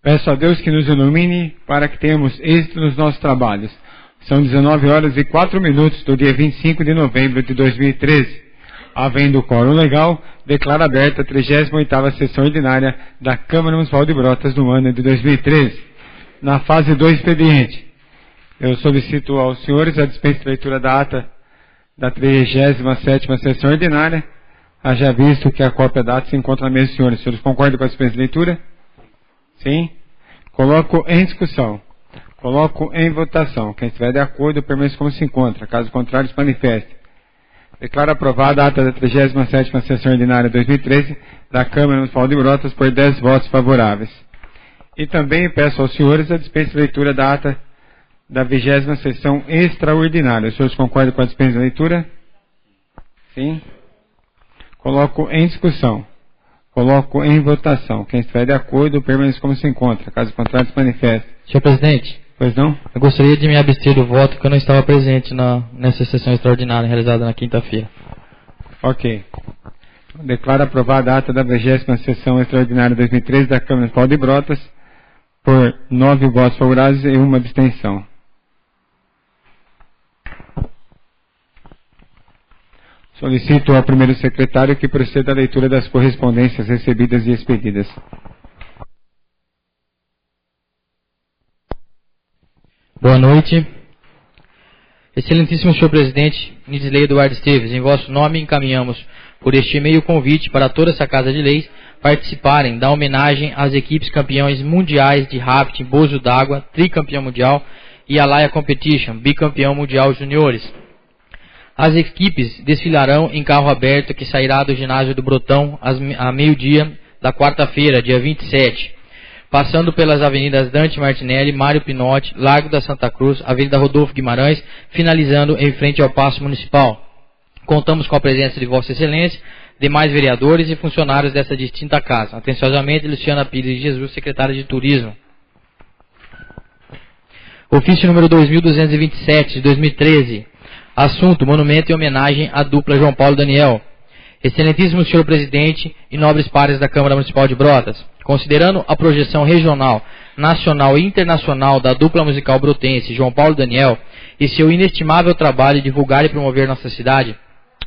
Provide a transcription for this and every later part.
Peço a Deus que nos ilumine para que tenhamos êxito nos nossos trabalhos. São 19 horas e 4 minutos do dia 25 de novembro de 2013. Havendo o quórum legal, declaro aberta a 38ª sessão ordinária da Câmara Municipal de Brotas do ano de 2013. Na fase do expediente, eu solicito aos senhores a dispensa de leitura da ata da 37ª sessão ordinária, haja visto que a cópia da ata se encontra na mesa dos senhores. Os senhores concordam com a dispensa de leitura? Sim? Coloco em discussão. Coloco em votação. Quem estiver de acordo, permaneça como se encontra. Caso contrário, se manifeste. Declaro aprovada a ata da 37ª sessão ordinária de 2013 da Câmara Municipal de Brotas por 10 votos favoráveis. E também peço aos senhores a dispensa de leitura da ata da 20ª sessão extraordinária. Os senhores concordam com a dispensa de leitura? Sim? Coloco em discussão. Coloco em votação. Quem estiver de acordo, permaneça como se encontra. Caso contrário, se manifeste. Senhor presidente. Pois não? Eu gostaria de me abster do voto, porque eu não estava presente nessa sessão extraordinária realizada na quinta-feira. Ok. Declaro aprovada a ata da 20ª sessão extraordinária de 2013 da Câmara Municipal de Brotas por 9 votos favoráveis e uma abstenção. Solicito ao primeiro secretário que proceda à leitura das correspondências recebidas e expedidas. Boa noite. Excelentíssimo senhor presidente, Nidisley Eduardo Esteves, em vosso nome encaminhamos por este e-mail o convite para toda essa Casa de Leis participarem da homenagem às equipes campeões mundiais de rafting Bozo d'Água, tricampeão mundial, e Alaya Competition, bicampeão mundial juniores. As equipes desfilarão em carro aberto que sairá do ginásio do Brotão a meio-dia da quarta-feira, dia 27, passando pelas avenidas Dante Martinelli, Mário Pinotti, Largo da Santa Cruz, Avenida Rodolfo Guimarães, finalizando em frente ao Paço Municipal. Contamos com a presença de Vossa Excelência, demais vereadores e funcionários dessa distinta casa. Atenciosamente, Luciana Pires de Jesus, secretária de Turismo. Ofício número 2227, de 2013. Assunto: monumento em homenagem à dupla João Paulo e Daniel. Excelentíssimo senhor presidente e nobres pares da Câmara Municipal de Brotas, considerando a projeção regional, nacional e internacional da dupla musical brotense João Paulo e Daniel e seu inestimável trabalho de divulgar e promover nossa cidade,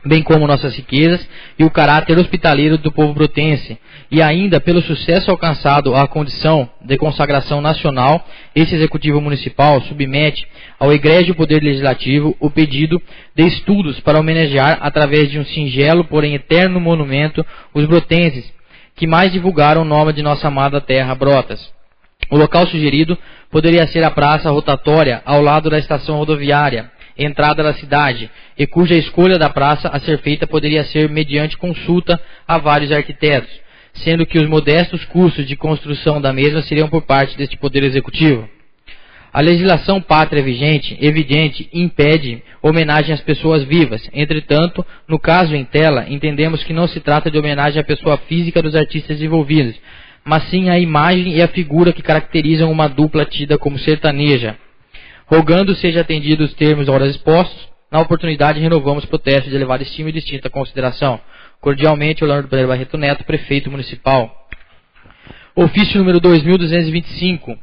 bem como nossas riquezas e o caráter hospitaleiro do povo brotense, e ainda pelo sucesso alcançado à condição de consagração nacional, esse Executivo Municipal submete ao egrégio Poder Legislativo o pedido de estudos para homenagear, através de um singelo, porém eterno monumento, os brotenses que mais divulgaram o nome de nossa amada terra, Brotas. O local sugerido poderia ser a praça rotatória ao lado da estação rodoviária, entrada da cidade, e cuja escolha da praça a ser feita poderia ser mediante consulta a vários arquitetos, sendo que os modestos custos de construção da mesma seriam por parte deste Poder Executivo. A legislação pátria vigente, evidente, impede homenagem às pessoas vivas. Entretanto, no caso em tela, entendemos que não se trata de homenagem à pessoa física dos artistas envolvidos, mas sim à imagem e à figura que caracterizam uma dupla tida como sertaneja. Rogando seja atendido os termos horas expostos, na oportunidade renovamos protestos de elevada estima e distinta consideração. Cordialmente, Orlando Pereira Barreto Neto, Prefeito Municipal. Ofício número 2225.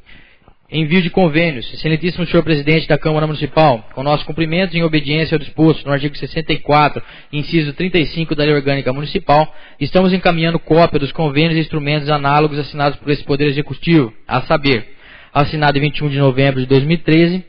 Envio de convênios. Excelentíssimo senhor presidente da Câmara Municipal, com nosso cumprimento em obediência ao disposto no artigo 64, inciso 35 da Lei Orgânica Municipal, estamos encaminhando cópia dos convênios e instrumentos análogos assinados por esse Poder Executivo, a saber, assinado em 21 de novembro de 2013,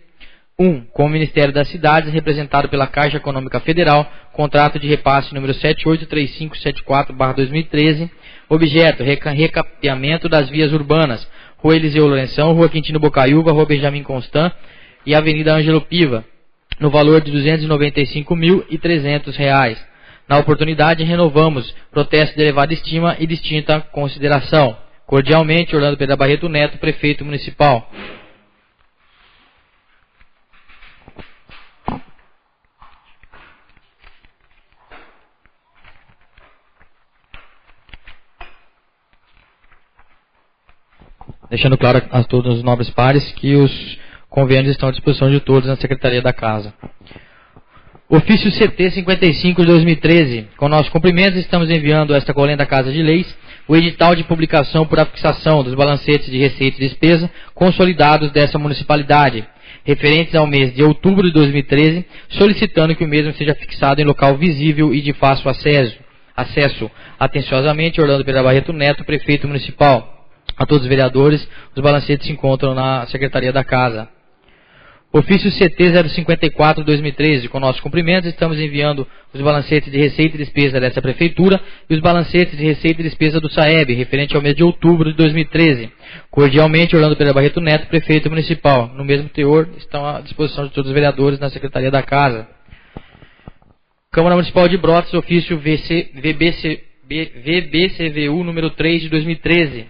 1. Com o Ministério das Cidades, representado pela Caixa Econômica Federal, contrato de repasse número 783574/2013, objeto, recapeamento das vias urbanas, Rua Eliseu Lourenção, Rua Quintino Bocaiúva, Rua Benjamin Constant e Avenida Ângelo Piva, no valor de R$ 295.300. Na oportunidade, renovamos protesto de elevada estima e distinta consideração. Cordialmente, Orlando Pereira Barreto Neto, Prefeito Municipal. Deixando claro a todos os nobres pares que os convênios estão à disposição de todos na Secretaria da Casa. Ofício CT 55 de 2013. Com nossos cumprimentos, estamos enviando a esta colenda Casa de Leis o edital de publicação por afixação dos balancetes de receita e despesa consolidados dessa municipalidade, referentes ao mês de outubro de 2013, solicitando que o mesmo seja fixado em local visível e de fácil acesso. Atenciosamente, Orlando Pereira Barreto Neto, prefeito municipal. A todos os vereadores, os balancetes se encontram na Secretaria da Casa. Ofício CT 054 de 2013. Com nossos cumprimentos, estamos enviando os balancetes de receita e despesa dessa prefeitura e os balancetes de receita e despesa do SAEB, referente ao mês de outubro de 2013. Cordialmente, Orlando Pereira Barreto Neto, prefeito municipal. No mesmo teor, estão à disposição de todos os vereadores na Secretaria da Casa. Câmara Municipal de Brotas, ofício VBCVU número 3 de 2013.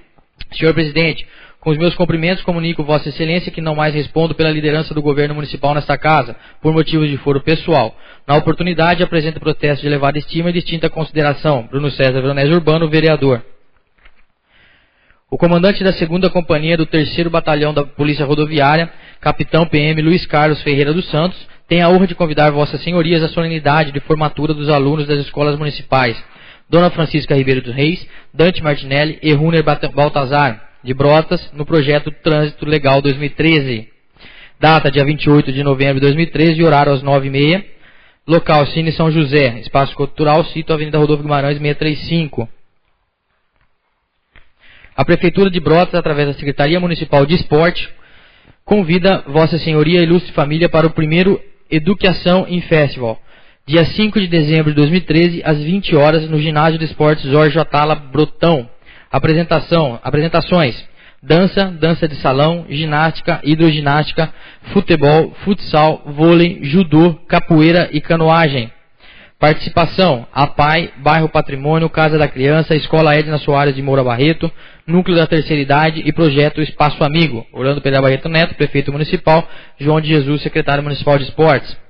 Senhor Presidente, com os meus cumprimentos, comunico Vossa Excelência que não mais respondo pela liderança do governo municipal nesta casa, por motivos de foro pessoal. Na oportunidade, apresento protesto de elevada estima e distinta consideração. Bruno César Veronese Urbano, vereador. O comandante da 2ª Companhia do 3º Batalhão da Polícia Rodoviária, capitão PM Luiz Carlos Ferreira dos Santos, tem a honra de convidar Vossas Senhorias à solenidade de formatura dos alunos das escolas municipais Dona Francisca Ribeiro dos Reis, Dante Martinelli e Runer Baltazar, de Brotas, no projeto Trânsito Legal 2013. Data, dia 28 de novembro de 2013, horário às 9h30. Local, Cine São José, Espaço Cultural, sítio Avenida Rodolfo Guimarães, 635. A Prefeitura de Brotas, através da Secretaria Municipal de Esporte, convida Vossa Senhoria e Ilustre Família para o primeiro Educação in Festival, dia 5 de dezembro de 2013, às 20 horas, no Ginásio de Esportes Jorge Atala Brotão. Apresentações: dança de salão, ginástica, hidroginástica, futebol, futsal, vôlei, judô, capoeira e canoagem. Participação: APAI, Bairro Patrimônio, Casa da Criança, Escola Edna Soares de Moura Barreto, Núcleo da Terceira Idade e Projeto Espaço Amigo. Orlando Pereira Barreto Neto, prefeito municipal. João de Jesus, secretário municipal de esportes.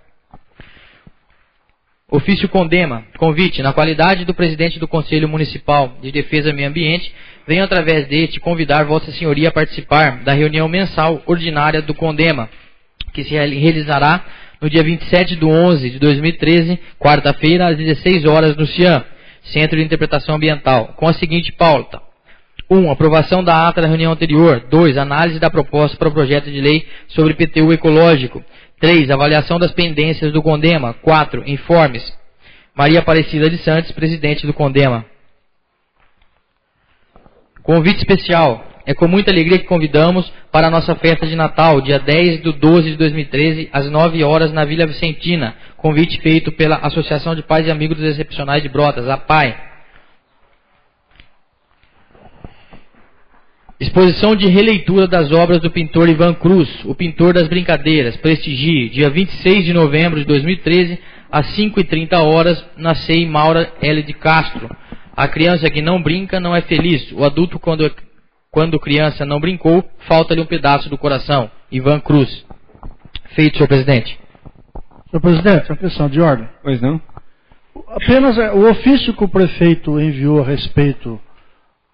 Ofício Condema. Convite. Na qualidade do presidente do Conselho Municipal de Defesa do Meio Ambiente, venho através deste convidar Vossa Senhoria a participar da reunião mensal ordinária do Condema, que se realizará no dia 27/11/2013, quarta-feira, às 16 horas, no CIAM, Centro de Interpretação Ambiental, com a seguinte pauta: 1. Aprovação da ata da reunião anterior. 2. Análise da proposta para o projeto de lei sobre IPTU ecológico. 3. Avaliação das pendências do Condema. 4. Informes. Maria Aparecida de Santos, presidente do Condema. Convite especial. É com muita alegria que convidamos para a nossa festa de Natal, dia 10/12/2013, às 9 horas, na Vila Vicentina. Convite feito pela Associação de Pais e Amigos dos Excepcionais de Brotas, APAI. Exposição de releitura das obras do pintor Ivan Cruz, o pintor das brincadeiras. Prestigie, dia 26 de novembro de 2013, às 5h30 horas, na CEI Maura L. de Castro. A criança que não brinca não é feliz. O adulto, quando criança não brincou, falta-lhe um pedaço do coração. Ivan Cruz. Feito, senhor presidente. Senhor presidente, uma questão de ordem. Pois não? Apenas o ofício que o prefeito enviou a respeito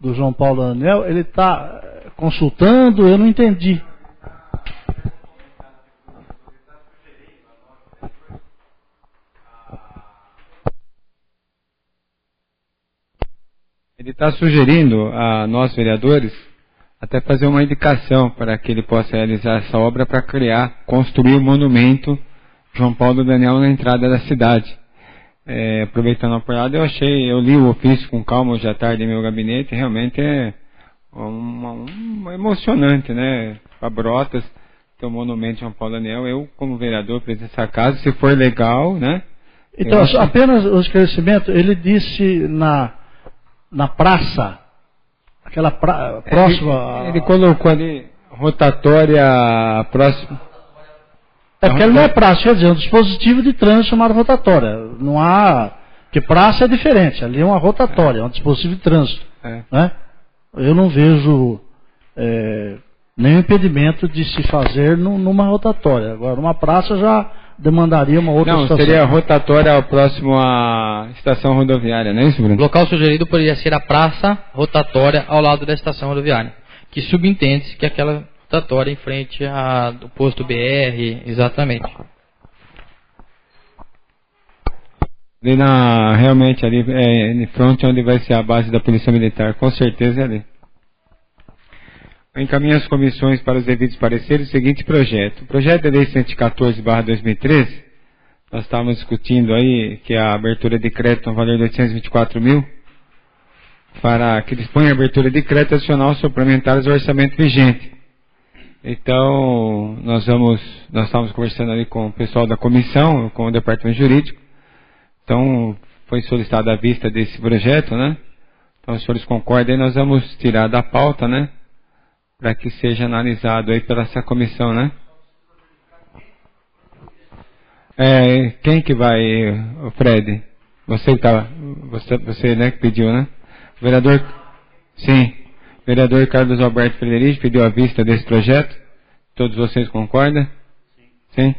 do João Paulo Daniel, ele está consultando, eu não entendi. Ele está sugerindo a nós, vereadores, até fazer uma indicação para que ele possa realizar essa obra para construir o monumento João Paulo Daniel na entrada da cidade. Aproveitando a apoiada, eu li o ofício com calma hoje à tarde em meu gabinete, realmente é emocionante, né? Para Brotas ter o monumento João Paulo Daniel. Eu, como vereador, preciso dessa casa, se for legal, né? Então, apenas o esclarecimento, ele disse na praça, aquela próxima... Ele colocou ali rotatória próxima... É porque ele não é praça, quer dizer, é um dispositivo de trânsito chamado rotatória. Não há... Porque praça é diferente, ali é uma rotatória, é um dispositivo de trânsito. Né? Eu não vejo nenhum impedimento de se fazer numa rotatória. Agora, uma praça já demandaria uma outra situação. Não, seria rotatória ao próximo à estação rodoviária, não é isso, Bruno? O local sugerido poderia ser a praça rotatória ao lado da estação rodoviária, que subentende-se que aquela rotatória em frente ao posto BR, exatamente. Realmente ali, em frente onde vai ser a base da Polícia Militar, com certeza é ali. Encaminho as comissões para os devidos pareceres o seguinte projeto. O projeto de lei 114/2013, nós estávamos discutindo aí que a abertura de crédito no valor de 824 mil, para que dispõe a abertura de crédito adicional suplementares ao orçamento vigente. Então, nós estávamos conversando ali com o pessoal da comissão, com o departamento jurídico. Então, foi solicitada a vista desse projeto, né? Então, os senhores concordam, aí nós vamos tirar da pauta, né? Para que seja analisado aí pela essa comissão, né? Quem que vai, o Fred? Você, né, que pediu, né? Vereador, sim. Vereador Carlos Alberto Frederici pediu a vista desse projeto. Todos vocês concordam? Sim.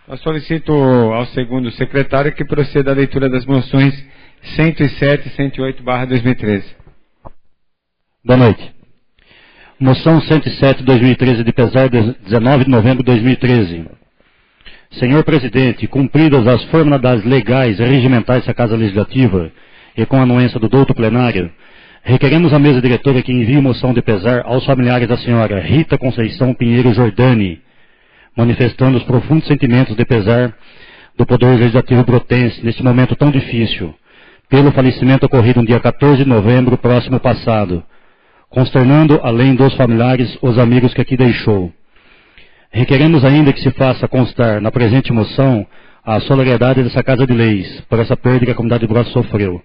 Eu solicito ao segundo secretário que proceda à leitura das moções 107 e 108/2013. Boa noite. Moção 107/2013 de pesar de 19 de novembro de 2013. Senhor Presidente, cumpridas as formalidades legais e regimentais da Casa Legislativa e com a anuência do douto plenário, requeremos à mesa diretora que envie moção de pesar aos familiares da senhora Rita Conceição Pinheiro Jordani, manifestando os profundos sentimentos de pesar do Poder Legislativo brotense neste momento tão difícil, pelo falecimento ocorrido no dia 14 de novembro próximo passado, consternando, além dos familiares, os amigos que aqui deixou. Requeremos ainda que se faça constar na presente moção a solidariedade dessa Casa de Leis por essa perda que a comunidade de Brotas sofreu.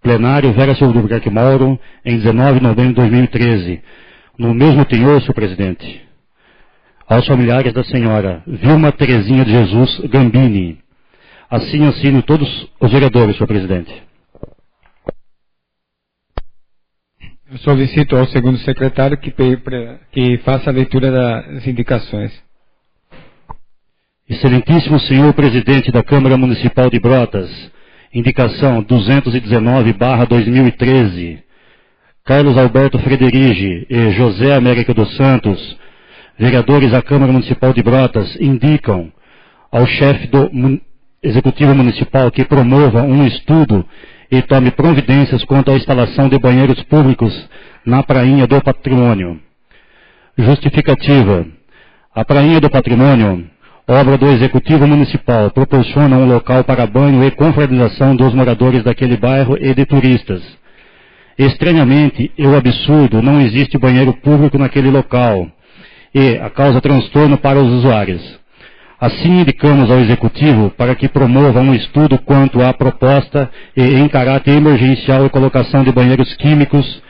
Plenário Vera Silva do Buquerque Mauro, em 19 de novembro de 2013. No mesmo tenor, senhor presidente, aos familiares da senhora Vilma Terezinha de Jesus Gambini. Assim assino todos os vereadores, senhor presidente. Eu solicito ao segundo secretário que faça a leitura das indicações. Excelentíssimo senhor presidente da Câmara Municipal de Brotas, indicação 219/2013, Carlos Alberto Frederici e José Américo dos Santos, vereadores da Câmara Municipal de Brotas, indicam ao chefe do Executivo Municipal que promova um estudo e tome providências quanto à instalação de banheiros públicos na Prainha do Patrimônio. Justificativa. A Prainha do Patrimônio, obra do Executivo Municipal, proporciona um local para banho e confraternização dos moradores daquele bairro e de turistas. Estranhamente, e o absurdo, não existe banheiro público naquele local e causa transtorno para os usuários. Assim, indicamos ao Executivo para que promova um estudo quanto à proposta e em caráter emergencial a colocação de banheiros químicos,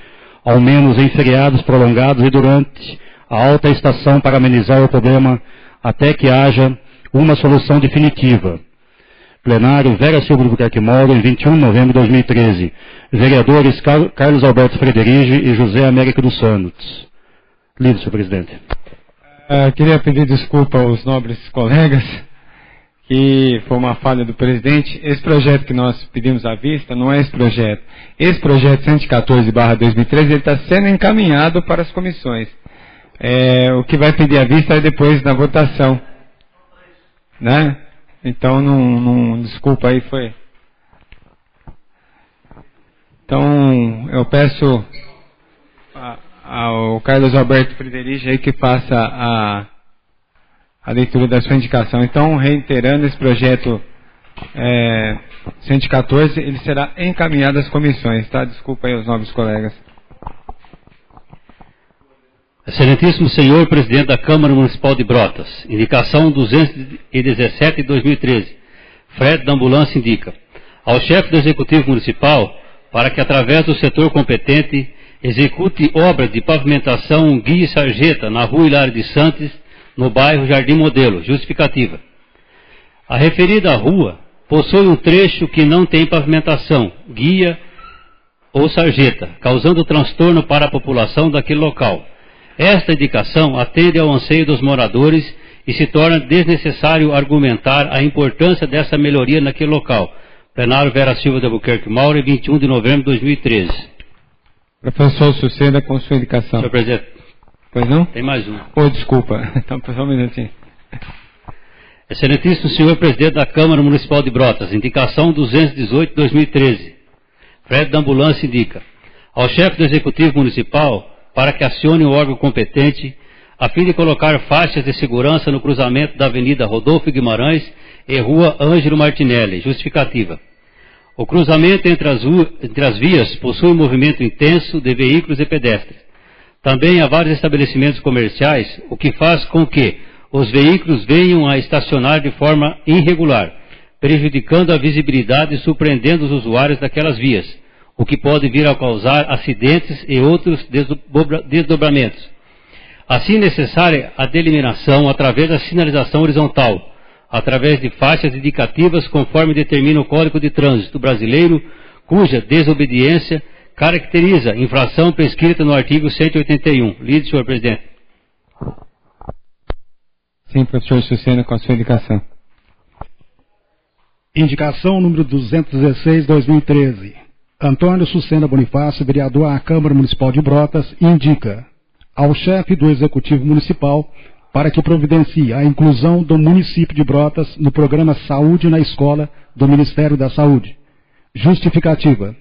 ao menos em feriados prolongados e durante a alta estação para amenizar o problema até que haja uma solução definitiva. Plenário Vera Silva do Buquerque Mauro, em 21 de novembro de 2013. Vereadores Carlos Alberto Frederici e José Américo dos Santos. Lido, senhor presidente. Queria pedir desculpa aos nobres colegas, que foi uma falha do presidente. Esse projeto que nós pedimos à vista não é esse projeto. Esse projeto 114/2013, ele está sendo encaminhado para as comissões. O que vai pedir à vista é depois na votação, né? Então, desculpa aí, foi. Então, eu peço ao Carlos Alberto Frederici aí que faça a leitura da sua indicação. Então, reiterando, esse projeto 114, ele será encaminhado às comissões, tá? Desculpa aí aos nobres colegas. Excelentíssimo senhor presidente da Câmara Municipal de Brotas, indicação 217 de 2013, Fred da Ambulância indica ao chefe do Executivo Municipal para que, através do setor competente, execute obras de pavimentação guia e sarjeta na rua Hilário de Santos, no bairro Jardim Modelo. Justificativa. A referida rua possui um trecho que não tem pavimentação, guia ou sarjeta, causando transtorno para a população daquele local. Esta indicação atende ao anseio dos moradores e se torna desnecessário argumentar a importância dessa melhoria naquele local. Plenário Vera Silva de Buquerque Mauro, 21 de novembro de 2013. Professor, suceda com sua indicação. Senhor presidente. Pois não? Tem mais um. Desculpa. Então, só um minutinho. Excelentíssimo senhor presidente da Câmara Municipal de Brotas, indicação 218/2013. Fred da Ambulância indica ao chefe do Executivo Municipal para que acione o órgão competente a fim de colocar faixas de segurança no cruzamento da Avenida Rodolfo Guimarães e Rua Ângelo Martinelli. Justificativa. O cruzamento entre as vias possui um movimento intenso de veículos e pedestres. Também há vários estabelecimentos comerciais, o que faz com que os veículos venham a estacionar de forma irregular, prejudicando a visibilidade e surpreendendo os usuários daquelas vias, o que pode vir a causar acidentes e outros desdobramentos. Assim, necessária a delimitação através da sinalização horizontal, através de faixas indicativas conforme determina o Código de Trânsito brasileiro, cuja desobediência caracteriza infração prescrita no artigo 181. Lide, senhor presidente. Sim, professor Sucena, com a sua indicação. Indicação número 216/2013. Antônio Sucena Bonifácio, vereador à Câmara Municipal de Brotas, indica ao chefe do Executivo Municipal para que providencie a inclusão do município de Brotas no programa Saúde na Escola do Ministério da Saúde. Justificativa.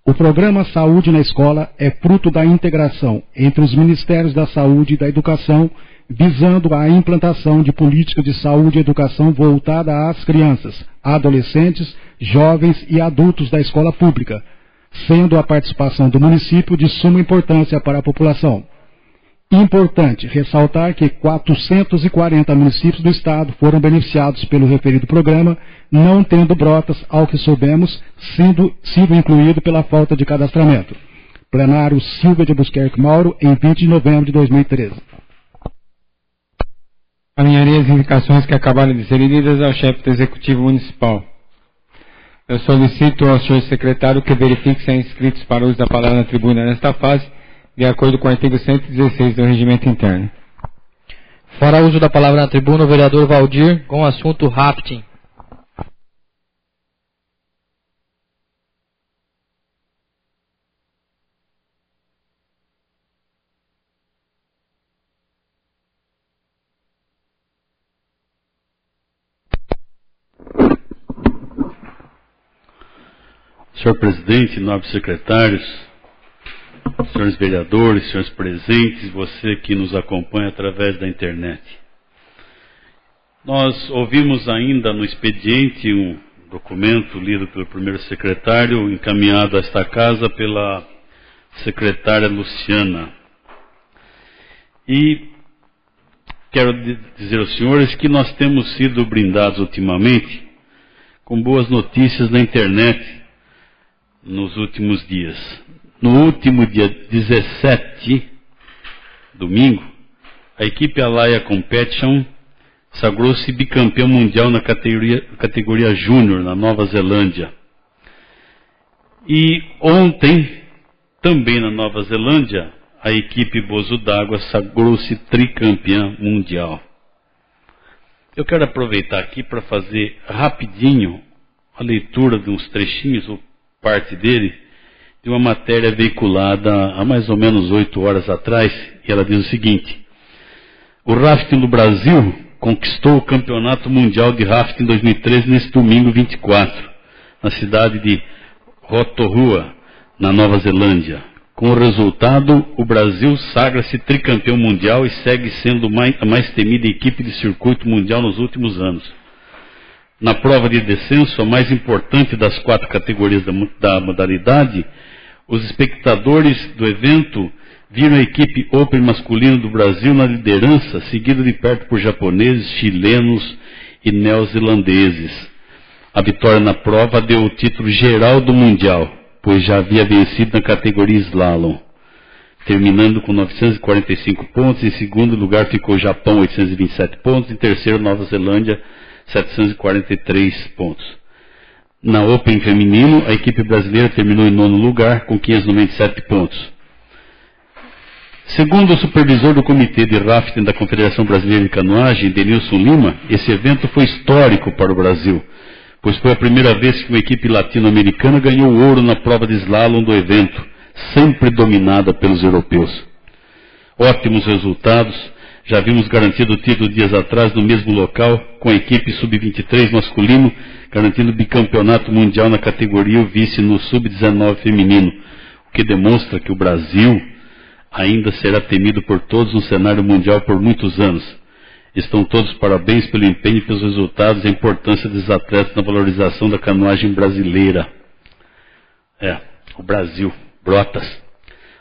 O programa Saúde na Escola é fruto da integração entre os Ministérios da Saúde e da Educação, visando a implantação de políticas de saúde e educação voltada às crianças, adolescentes, jovens e adultos da escola pública, sendo a participação do município de suma importância para a população. Importante ressaltar que 440 municípios do Estado foram beneficiados pelo referido programa, não tendo Brotas, ao que soubemos, sido incluído pela falta de cadastramento. Plenário Silva de Buquerque Mauro, em 20 de novembro de 2013. Alinharei as indicações que acabaram de ser lidas ao chefe do Executivo Municipal. Eu solicito ao senhor secretário que verifique se há inscritos para o uso da palavra na tribuna nesta fase, de acordo com o artigo 116 do Regimento Interno. Fará uso da palavra na tribuna o vereador Valdir, com o assunto rafting. Senhor presidente, nobres secretários, senhores vereadores, senhores presentes, você que nos acompanha através da internet. Nós ouvimos ainda no expediente um documento lido pelo primeiro secretário, encaminhado a esta casa pela secretária Luciana. E quero dizer aos senhores que nós temos sido brindados ultimamente com boas notícias na internet nos últimos dias. No último dia 17, domingo, a equipe Alaia Competition sagrou-se bicampeão mundial na categoria Júnior, na Nova Zelândia. E ontem, também na Nova Zelândia, a equipe Bozo d'Água sagrou-se tricampeã mundial. Eu quero aproveitar aqui para fazer rapidinho a leitura de uns trechinhos, ou parte dele, de uma matéria veiculada há mais ou menos 8 horas atrás, e ela diz o seguinte: o rafting do Brasil conquistou o Campeonato Mundial de Rafting 2013 neste domingo 24, na cidade de Rotorua, na Nova Zelândia. Com o resultado, o Brasil sagra-se tricampeão mundial e segue sendo a mais temida equipe de circuito mundial nos últimos anos. Na prova de descenso, a mais importante das 4 categorias da modalidade, os espectadores do evento viram a equipe Open masculino do Brasil na liderança, seguida de perto por japoneses, chilenos e neozelandeses. A vitória na prova deu o título geral do Mundial, pois já havia vencido na categoria Slalom, terminando com 945 pontos. Em segundo lugar ficou o Japão, 827 pontos. Em terceiro, Nova Zelândia, 743 pontos. Na Open feminino, a equipe brasileira terminou em 9º lugar, com 597 pontos. Segundo o supervisor do Comitê de Rafting da Confederação Brasileira de Canoagem, Denilson Lima, esse evento foi histórico para o Brasil, pois foi a primeira vez que uma equipe latino-americana ganhou ouro na prova de slalom do evento, sempre dominada pelos europeus. Ótimos resultados Já vimos garantido o título dias atrás no mesmo local, com a equipe sub-23 masculino, garantindo o bicampeonato mundial na categoria o vice no sub-19 feminino, o que demonstra que o Brasil ainda será temido por todos no cenário mundial por muitos anos. Estão todos parabéns pelo empenho e pelos resultados e a importância dos atletas na valorização da canoagem brasileira. O Brasil, Brotas,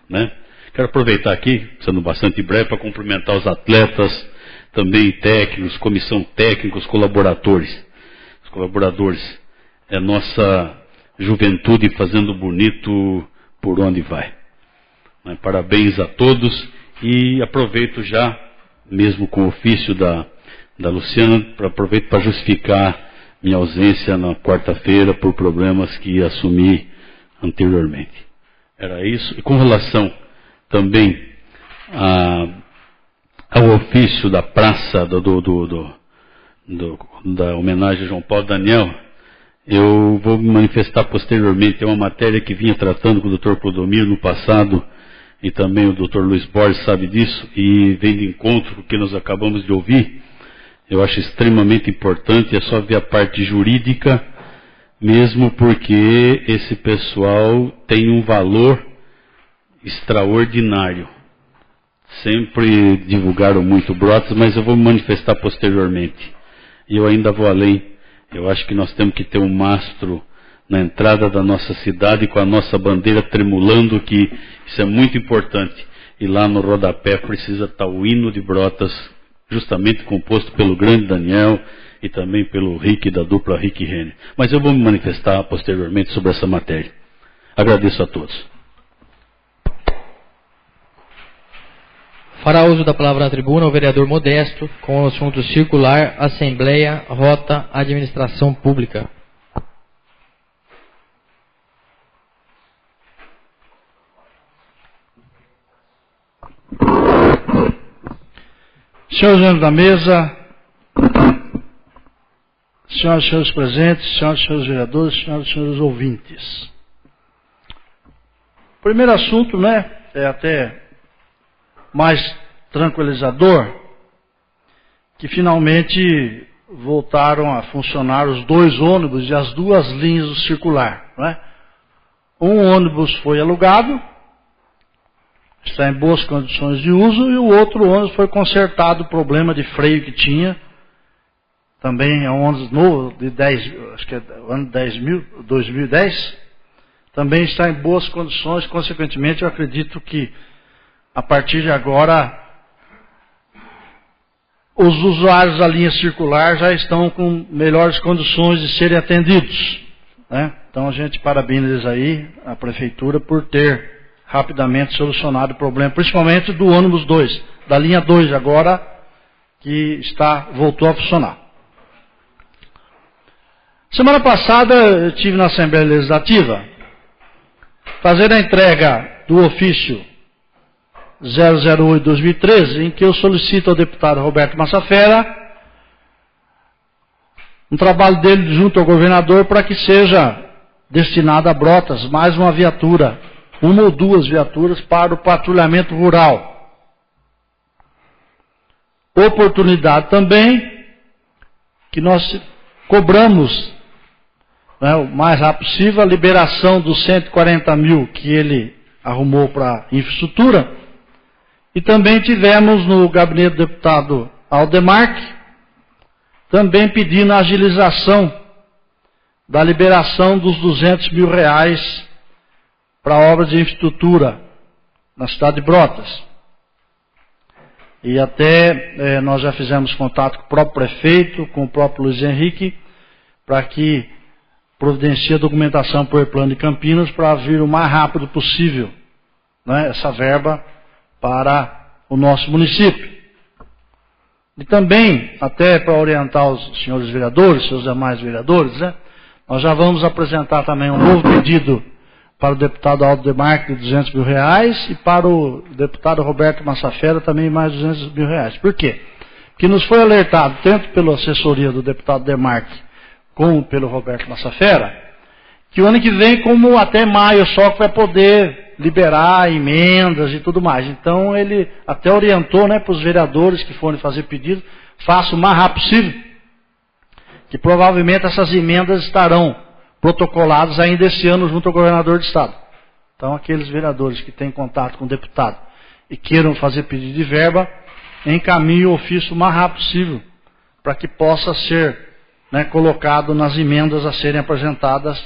né? Quero aproveitar aqui, sendo bastante breve, para cumprimentar os atletas, também técnicos, comissão técnica, os colaboradores. Os colaboradores, é nossa juventude fazendo bonito por onde vai. Parabéns a todos e aproveito já, mesmo com o ofício da Luciana, aproveito para justificar minha ausência na quarta-feira por problemas que assumi anteriormente. Era isso. E com relação também ao ofício da praça da homenagem a João Paulo Daniel, eu vou me manifestar posteriormente. É uma matéria que vinha tratando com o Dr. Clodomiro no passado, e também o Dr. Luiz Borges sabe disso, e vem de encontro com o que nós acabamos de ouvir. Eu acho extremamente importante, é só ver a parte jurídica, mesmo porque esse pessoal tem um valor extraordinário. Sempre divulgaram muito Brotas, mas eu vou me manifestar posteriormente. E eu ainda vou além. Eu acho que nós temos que ter um mastro na entrada da nossa cidade com a nossa bandeira tremulando, que isso é muito importante. E lá no rodapé precisa estar o hino de Brotas, justamente composto pelo grande Daniel e também pelo Rick da dupla Rick e Renner. Mas eu vou me manifestar posteriormente sobre essa matéria. Agradeço a todos. Fará uso da palavra na tribuna o vereador Modesto, com o assunto circular, Assembleia, Rota, Administração Pública. Senhores membros da mesa, senhoras e senhores presentes, senhoras e senhores vereadores, senhoras e senhores ouvintes. O primeiro assunto, é até mais tranquilizador, que finalmente voltaram a funcionar os dois ônibus e as duas linhas do circular. Um ônibus foi alugado, está em boas condições de uso, e o outro ônibus foi consertado o problema de freio que tinha. Também é um ônibus novo, de 10, acho que é ano 2010, também está em boas condições. Consequentemente, eu acredito que a partir de agora os usuários da linha circular já estão com melhores condições de serem atendidos. Então a gente parabeniza aí a Prefeitura por ter rapidamente solucionado o problema, principalmente do ônibus 2, da linha 2 agora, que voltou a funcionar. Semana passada eu estive na Assembleia Legislativa fazendo a entrega do ofício 008-2013, em que eu solicito ao deputado Roberto Massafera um trabalho dele junto ao governador para que seja destinado a Brotas mais uma viatura, uma ou duas viaturas para o patrulhamento rural. Oportunidade também que nós cobramos, o mais rápido possível, a liberação dos 140 mil que ele arrumou para infraestrutura. E também tivemos no gabinete do deputado Aldemarque, também pedindo a agilização da liberação dos 200 mil reais para obras de infraestrutura na cidade de Brotas. E até nós já fizemos contato com o próprio prefeito, com o próprio Luiz Henrique, para que providencie a documentação por plano de Campinas para vir o mais rápido possível essa verba para o nosso município. E também, até para orientar os senhores vereadores, seus demais vereadores, nós já vamos apresentar também um novo pedido para o deputado Aldemarque de 200 mil reais e para o deputado Roberto Massafera também mais 200 mil reais. Por quê? Porque nos foi alertado, tanto pela assessoria do deputado Demarque como pelo Roberto Massafera, que o ano que vem, como até maio só, que vai poder liberar emendas e tudo mais. Então ele até orientou, né, para os vereadores que forem fazer pedido, faça o mais rápido possível, que provavelmente essas emendas estarão protocoladas ainda esse ano junto ao governador do estado. Então aqueles vereadores que têm contato com o deputado e queiram fazer pedido de verba, encaminhe o ofício o mais rápido possível, para que possa ser, né, colocado nas emendas a serem apresentadas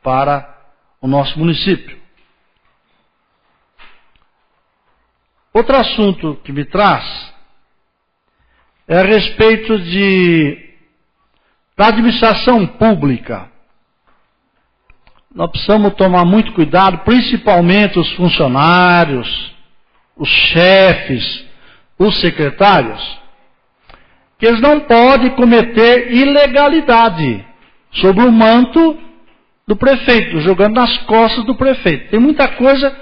para o nosso município. Outro assunto que me traz é a respeito da administração pública. Nós precisamos tomar muito cuidado, principalmente os funcionários, os chefes, os secretários, que eles não podem cometer ilegalidade sobre o manto do prefeito, jogando nas costas do prefeito. Tem muita coisa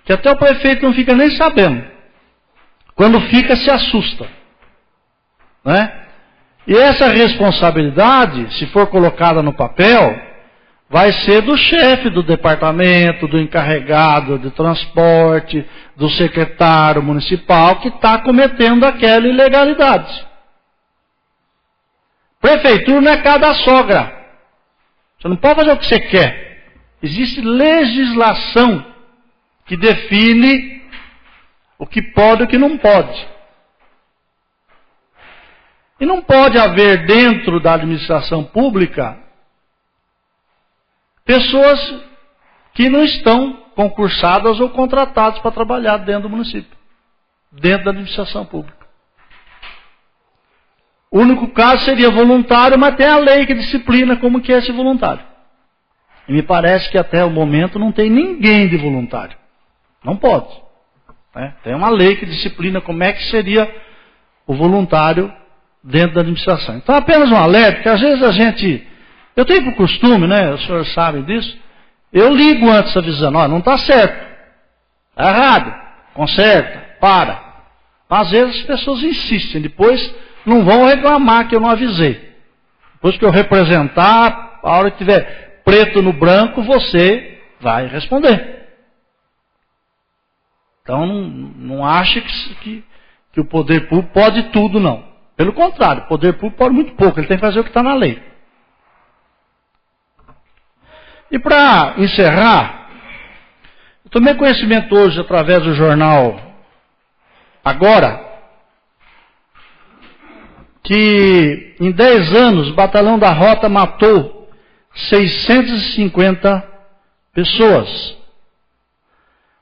que até o prefeito não fica nem sabendo. Quando fica, se assusta. Né? E essa responsabilidade, se for colocada no papel, vai ser do chefe do departamento, do encarregado de transporte, do secretário municipal que está cometendo aquela ilegalidade. Prefeitura não é casa da sogra. Você não pode fazer o que você quer. Existe legislação que define o que pode e o que não pode. E não pode haver dentro da administração pública pessoas que não estão concursadas ou contratadas para trabalhar dentro do município, dentro da administração pública. O único caso seria voluntário, mas tem a lei que disciplina como que é esse voluntário. E me parece que até o momento não tem ninguém de voluntário. Não pode. Né? Tem uma lei que disciplina como é que seria o voluntário dentro da administração. Então apenas um alerta, que às vezes a gente... Eu tenho por costume, né, os senhores sabem disso, eu ligo antes avisando, ó, não está certo, está errado, conserta, para. Às vezes as pessoas insistem, depois não vão reclamar que eu não avisei. Depois que eu representar, a hora que tiver preto no branco, você vai responder. Então não ache que o poder público pode tudo, não. Pelo contrário, o poder público pode muito pouco, ele tem que fazer o que está na lei. E para encerrar, eu tomei conhecimento hoje através do jornal Agora, que em 10 anos o Batalhão da Rota matou 650 pessoas.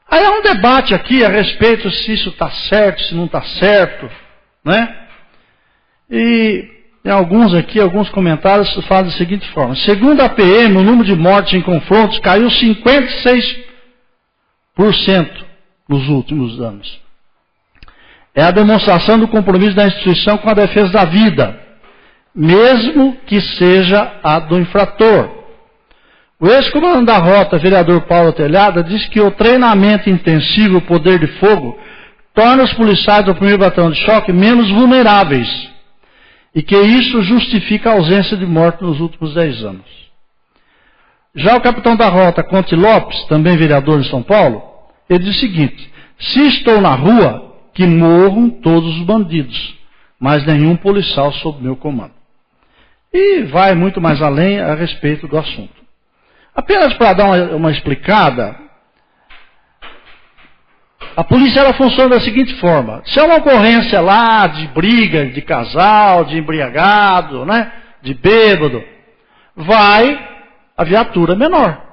Aí há um debate aqui a respeito se isso está certo, se não está certo, né? E em alguns comentários falam da seguinte forma: segundo a PM, o número de mortes em confrontos caiu 56% nos últimos anos. É a demonstração do compromisso da instituição com a defesa da vida, mesmo que seja a do infrator. O ex-comandante da Rota, vereador Paulo Telhada, diz que o treinamento intensivo, o poder de fogo, torna os policiais do 1º Batalhão de Choque menos vulneráveis, e que isso justifica a ausência de morte nos últimos 10 anos. Já o capitão da Rota, Conte Lopes, também vereador de São Paulo, ele diz o seguinte: se estou na rua, que morram todos os bandidos, mas nenhum policial sob meu comando. E vai muito mais além a respeito do assunto. Apenas para dar uma explicada, a polícia ela funciona da seguinte forma: se é uma ocorrência lá de briga, de casal, de embriagado, né, de bêbado, vai a viatura menor.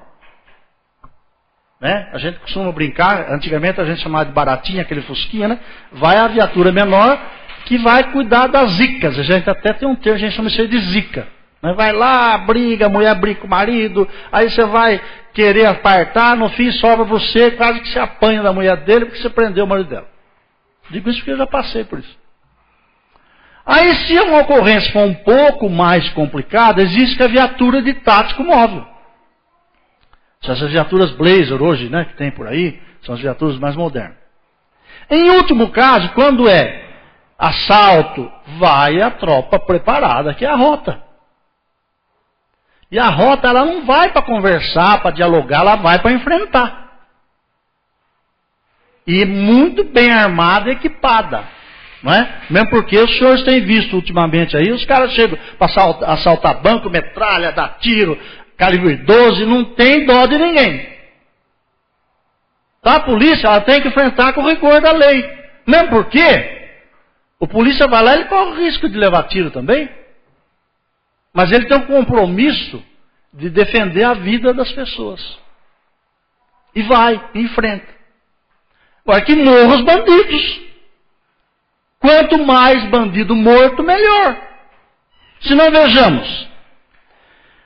Né? A gente costuma brincar, antigamente a gente chamava de baratinha, aquele fusquinha, né? Vai a viatura menor que vai cuidar das zicas. A gente até tem um termo, a gente chama isso de zica. Né? Vai lá, briga, a mulher briga com o marido, aí você vai querer apartar, no fim sobra você, quase que você apanha da mulher dele porque você prendeu o marido dela. Digo isso porque eu já passei por isso. Aí se uma ocorrência for um pouco mais complicada, existe a viatura de tático móvel. Essas viaturas Blazer hoje, né, que tem por aí, são as viaturas mais modernas. Em último caso, quando é assalto, vai a tropa preparada, que é a Rota. E a Rota, ela não vai para conversar, para dialogar, ela vai para enfrentar. e muito bem armada e equipada. Não é? Mesmo porque os senhores têm visto ultimamente aí, os caras chegam para assaltar banco, metralha, dar tiro, calibre 12, não tem dó de ninguém. Então a polícia ela tem que enfrentar com o rigor da lei. Mesmo porque o polícia vai lá e ele corre o risco de levar tiro também. Mas ele tem um compromisso de defender a vida das pessoas. E vai, enfrenta. Agora que morram os bandidos. Quanto mais bandido morto, melhor. Se não, vejamos.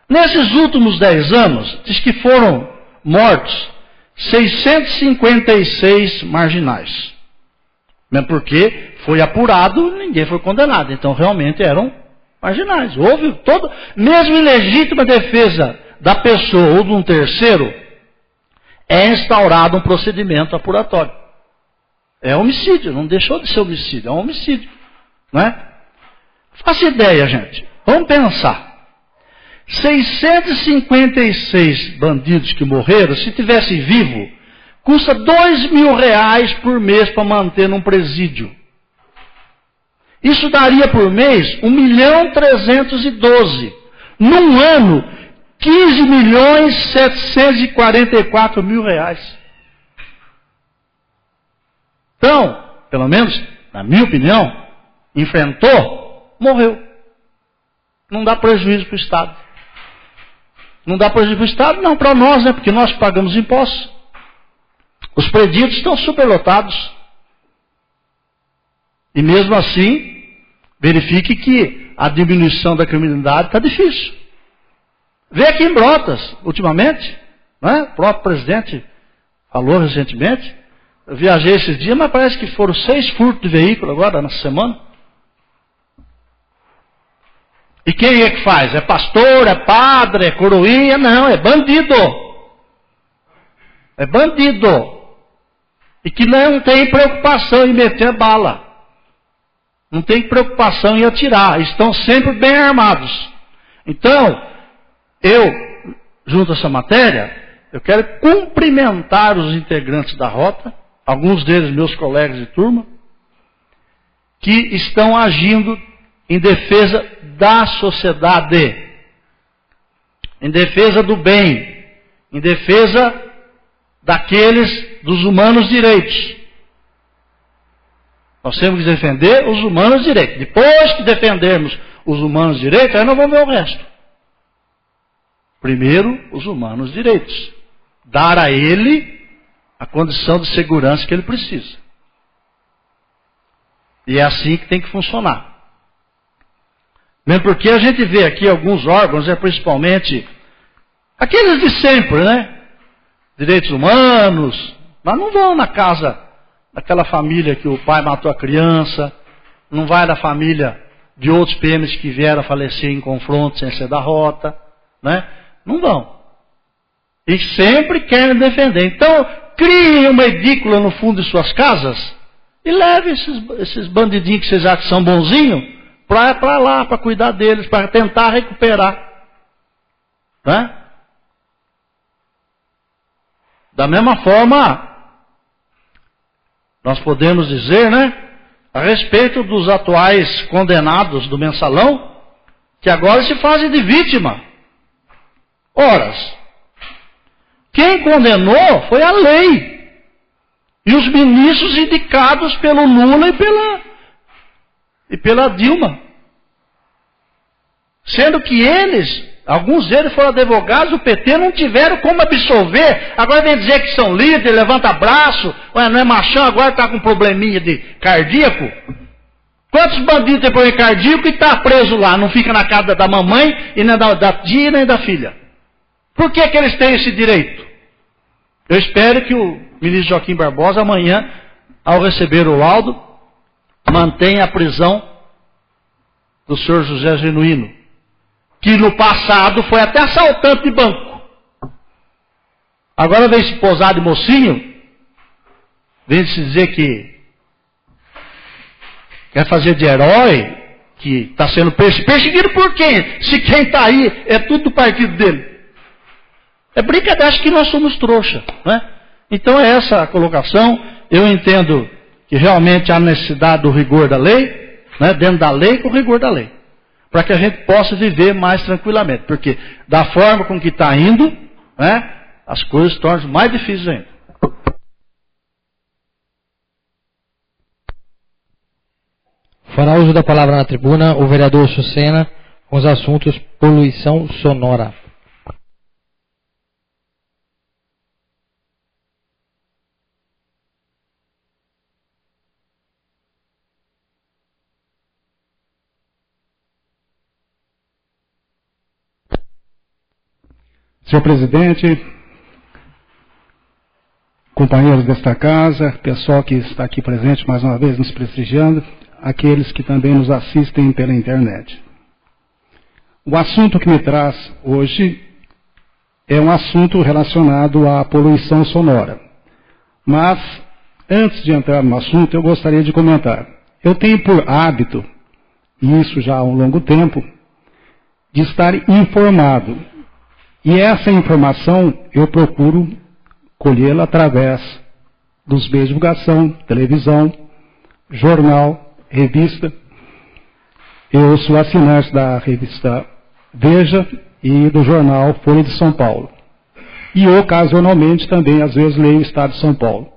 Nesses últimos 10 anos, diz que foram mortos 656 marginais. Mesmo porque foi apurado, ninguém foi condenado. Então, realmente eram marginais. Houve todo, mesmo em legítima defesa da pessoa ou de um terceiro, é instaurado um procedimento apuratório. É homicídio, não deixou de ser homicídio, é um homicídio. Não é? Faça ideia, gente. Vamos pensar. 656 bandidos que morreram, se tivesse vivo, custa R$2.000 por mês para manter num presídio. Isso daria por mês 1.312.000. Num ano, R$15.744.000. Então, pelo menos, na minha opinião, enfrentou, morreu. Não dá prejuízo para o Estado. Não dá prejuízo para o Estado? Não, para nós, né? Porque nós pagamos impostos. Os presídios estão superlotados. E mesmo assim, verifique que a diminuição da criminalidade está difícil. Vê aqui em Brotas, ultimamente, né? O próprio presidente falou recentemente. Eu viajei esses dias, mas parece que foram 6 furtos de veículo agora, nessa semana. E quem é que faz? É pastor, é padre, é coroinha? Não, é bandido. É bandido. E que não tem preocupação em meter bala. Não tem preocupação em atirar. Estão sempre bem armados. Então, eu, junto a essa matéria, eu quero cumprimentar os integrantes da rota, alguns deles meus colegas de turma, que estão agindo em defesa da sociedade, em defesa do bem, em defesa dos humanos direitos. Nós temos que defender os humanos direitos. Depois que defendermos os humanos direitos, aí nós vamos ver o resto. Primeiro, os humanos direitos. Dar a ele a condição de segurança que ele precisa. E é assim que tem que funcionar. Mesmo porque a gente vê aqui alguns órgãos, principalmente aqueles de sempre, né? Direitos humanos, mas não vão na casa daquela família que o pai matou a criança, não vai na família de outros PMs que vieram a falecer em confronto sem ser da rota, né? Não vão. E sempre querem defender. Então, criem uma edícula no fundo de suas casas e leve esses bandidinhos que vocês acham que são bonzinhos para lá, para cuidar deles, para tentar recuperar. Né? Da mesma forma, nós podemos dizer, né, a respeito dos atuais condenados do mensalão, que agora se fazem de vítima. Ora, quem condenou foi a lei. E os ministros indicados pelo Lula e pela Dilma. Sendo que alguns deles foram advogados do PT, não tiveram como absolver. Agora vem dizer que são líderes, levanta braço, não é machão, agora está com probleminha de cardíaco. Quantos bandidos tem problema cardíaco e está preso lá, não fica na casa da mamãe, e nem da tia, nem da filha? Por que eles têm esse direito? Eu espero que o ministro Joaquim Barbosa, amanhã, ao receber o laudo, mantenha a prisão do senhor José Genuíno, que no passado foi até assaltante de banco. Agora vem se posar de mocinho, vem se dizer que quer fazer de herói, que está sendo perseguido por quem? Se quem está aí é tudo do partido dele. É brincadeira, acho que nós somos trouxa, né? Então é essa a colocação. eu entendo que realmente há necessidade do rigor da lei, né, dentro da lei com o rigor da lei, para que a gente possa viver mais tranquilamente, porque da forma com que está indo, né, as coisas se tornam mais difíceis ainda. Fará uso da palavra na tribuna o vereador Sucena com os assuntos poluição sonora. Senhor presidente, companheiros desta casa, pessoal que está aqui presente mais uma vez nos prestigiando, aqueles que também nos assistem pela internet. O assunto que me traz hoje é um assunto relacionado à poluição sonora. Mas, antes de entrar no assunto, eu gostaria de comentar. Eu tenho por hábito, e isso já há um longo tempo, de estar informado. E essa informação eu procuro colhê-la através dos meios de divulgação, televisão, jornal, revista. Eu sou assinante da revista Veja e do jornal Folha de São Paulo. E ocasionalmente também, às vezes, leio o Estado de São Paulo.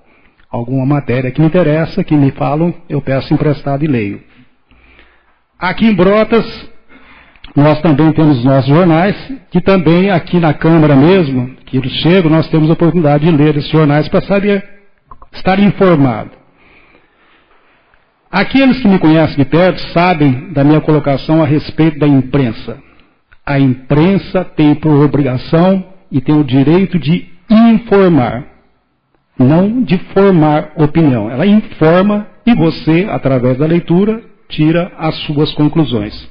Alguma matéria que me interessa, que me falam, eu peço emprestado e leio. Aqui em Brotas, nós também temos nossos jornais, que também aqui na Câmara mesmo, que eles chegam, nós temos a oportunidade de ler esses jornais para saber, estar informado. Aqueles que me conhecem de perto sabem da minha colocação a respeito da imprensa. A imprensa tem por obrigação e tem o direito de informar, não de formar opinião. Ela informa e você, através da leitura, tira as suas conclusões.